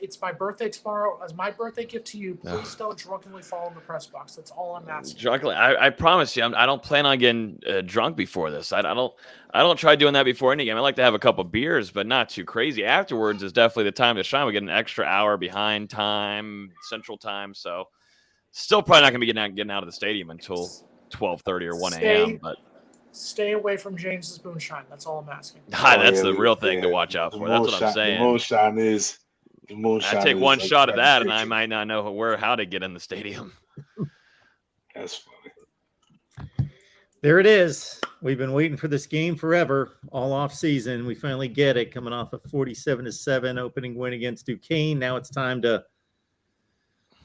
it's my birthday tomorrow. As my birthday gift to you, please don't drunkenly fall in the press box. That's all I'm asking. Drunkenly, I promise you, I don't plan on getting drunk before this. I don't try doing that before any game. I like to have a couple beers, but not too crazy. Afterwards is definitely the time to shine. We get an extra hour behind time, Central Time, so still probably not going to be getting out of the stadium until 12:30 or 1 a.m. But stay away from James's moonshine. That's all I'm asking. That's the real thing to watch out for. That's what I'm saying. The moonshine is. I take one shot of that, and I might not know how to get in the stadium. That's funny. There it is. We've been waiting for this game forever, all off season. We finally get it, coming off a 47-7 opening win against Duquesne. Now it's time to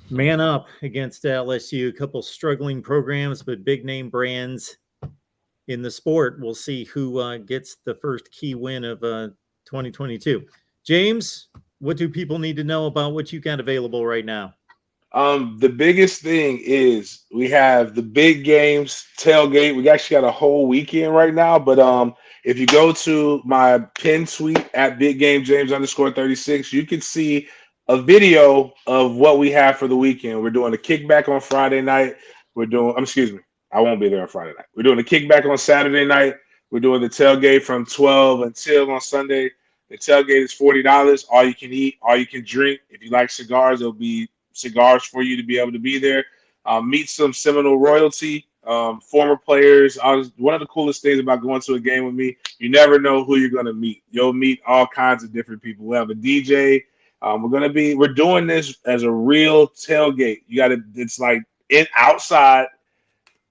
man up against LSU. A couple struggling programs, but big name brands in the sport. We'll see who gets the first key win of 2022. James, what do people need to know about what you got available right now? The biggest thing is we have the big games tailgate. We actually got a whole weekend right now, but if you go to my pin tweet at BigGameJames_36, you can see a video of what we have for the weekend. We're doing a kickback on Friday night. I won't be there on Friday night. We're doing a kickback on Saturday night. We're doing the tailgate from 12 until on Sunday. The tailgate is $40. All you can eat, all you can drink. If you like cigars, it'll be cigars for you to be able to be there. Meet some Seminole royalty, former players. One of the coolest things about going to a game with me, you never know who you're going to meet. You'll meet all kinds of different people. We have a DJ. We're doing this as a real tailgate. It's like outside.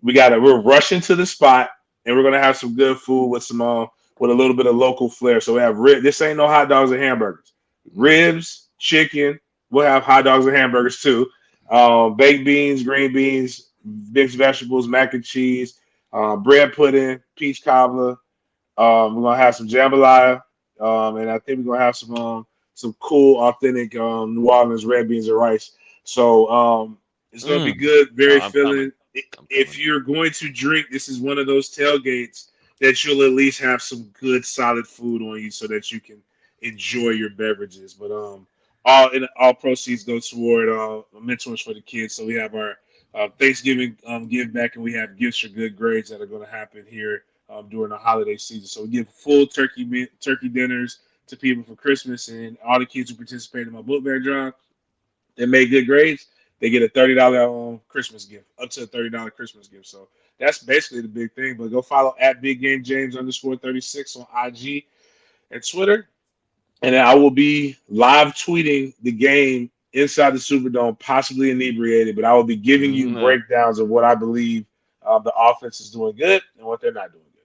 We're rushing to the spot, and we're going to have some good food with with a little bit of local flair. So we have this ain't no hot dogs and hamburgers. Ribs, chicken. We'll have hot dogs and hamburgers too. Baked beans, green beans, mixed vegetables, mac and cheese, bread pudding, peach cobbler. We're gonna have some jambalaya, and I think we're gonna have some cool, authentic New Orleans red beans and rice. So it's gonna be good, very filling. If you're going to drink, this is one of those tailgates that you'll at least have some good, solid food on you so that you can enjoy your beverages. But all proceeds go toward mentors for the kids. So we have our Thanksgiving give back, and we have gifts for good grades that are going to happen here during the holiday season. So we give full turkey dinners to people for Christmas, and all the kids who participate in my book bag drive that made good grades, they get a $30 Christmas gift, up to a $30 Christmas gift. So that's basically the big thing. But go follow at BigGameJames_36 on IG and Twitter. And then I will be live tweeting the game inside the Superdome, possibly inebriated, but I will be giving you breakdowns of what I believe the offense is doing good and what they're not doing good.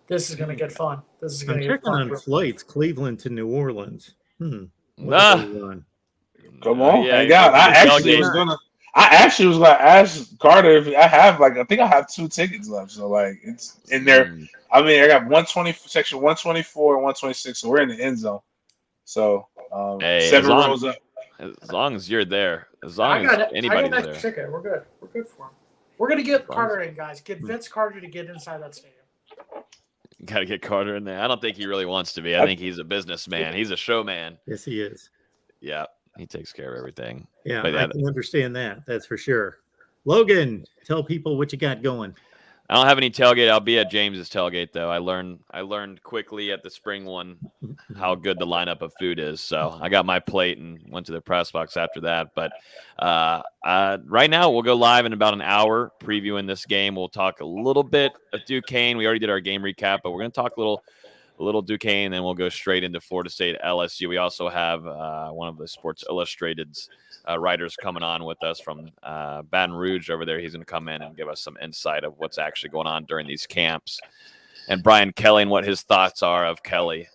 This is going to get fun. I'm checking on flights, Cleveland to New Orleans. Come on, hang out. I actually was gonna ask Carter if I think I have 2 tickets left. So it's in there. I mean, I got 120 section 124 and 126. So we're in the end zone. So 7 rows up. As long as you're there, as long as anybody's there. Ticket. We're good. We're good for him. We're gonna get Carter in, guys. Get Vince Carter to get inside that stadium. You gotta get Carter in there. I don't think he really wants to be. I think he's a businessman. He's a showman. Yes, he is. Yeah, he takes care of everything. Yeah, I can understand that. That's for sure. Logan, tell people what you got going. I don't have any tailgate. I'll be at James's tailgate though. I learned quickly at the spring one how good the lineup of food is. So I got my plate and went to the press box after that. But right now we'll go live in about an hour previewing this game. We'll talk a little bit of Duquesne. We already did our game recap, but we're going to talk a little Duquesne, and then we'll go straight into Florida State LSU. We also have one of the Sports Illustrated's writers coming on with us from Baton Rouge over there. He's going to come in and give us some insight of what's actually going on during these camps. And Brian Kelly and what his thoughts are of Kelly.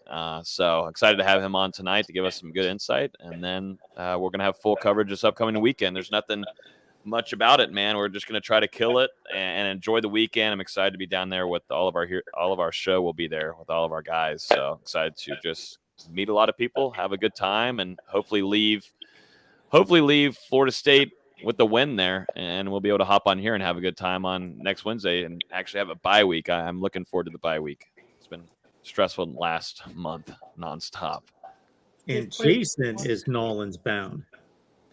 So excited to have him on tonight to give us some good insight. And then we're going to have full coverage this upcoming weekend. There's nothing much about it, man. We're just going to try to kill it and enjoy the weekend. I'm excited to be down there with all of our show will be there with all of our guys. So excited to just meet a lot of people, have a good time, and hopefully leave Florida State with the win there, and we'll be able to hop on here and have a good time on next Wednesday and actually have a bye week. I'm looking forward to the bye week. It's been stressful last month nonstop. And Jason is Nolans bound.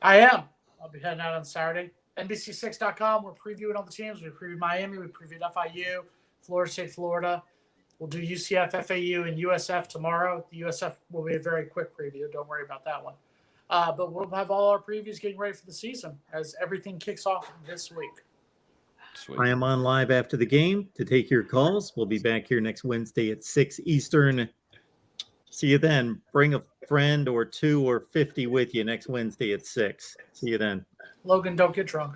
I am. I'll be heading out on Saturday. NBC6.com. We're previewing all the teams. We previewed Miami. We previewed FIU, Florida State, Florida. We'll do UCF, FAU, and USF tomorrow. The USF will be a very quick preview. Don't worry about that one. But we'll have all our previews getting ready for the season as everything kicks off this week. Sweet. I am on live after the game to take your calls. We'll be back here next Wednesday at 6 Eastern. See you then. Bring a friend or 2 or 50 with you next Wednesday at 6. See you then. Logan, don't get drunk.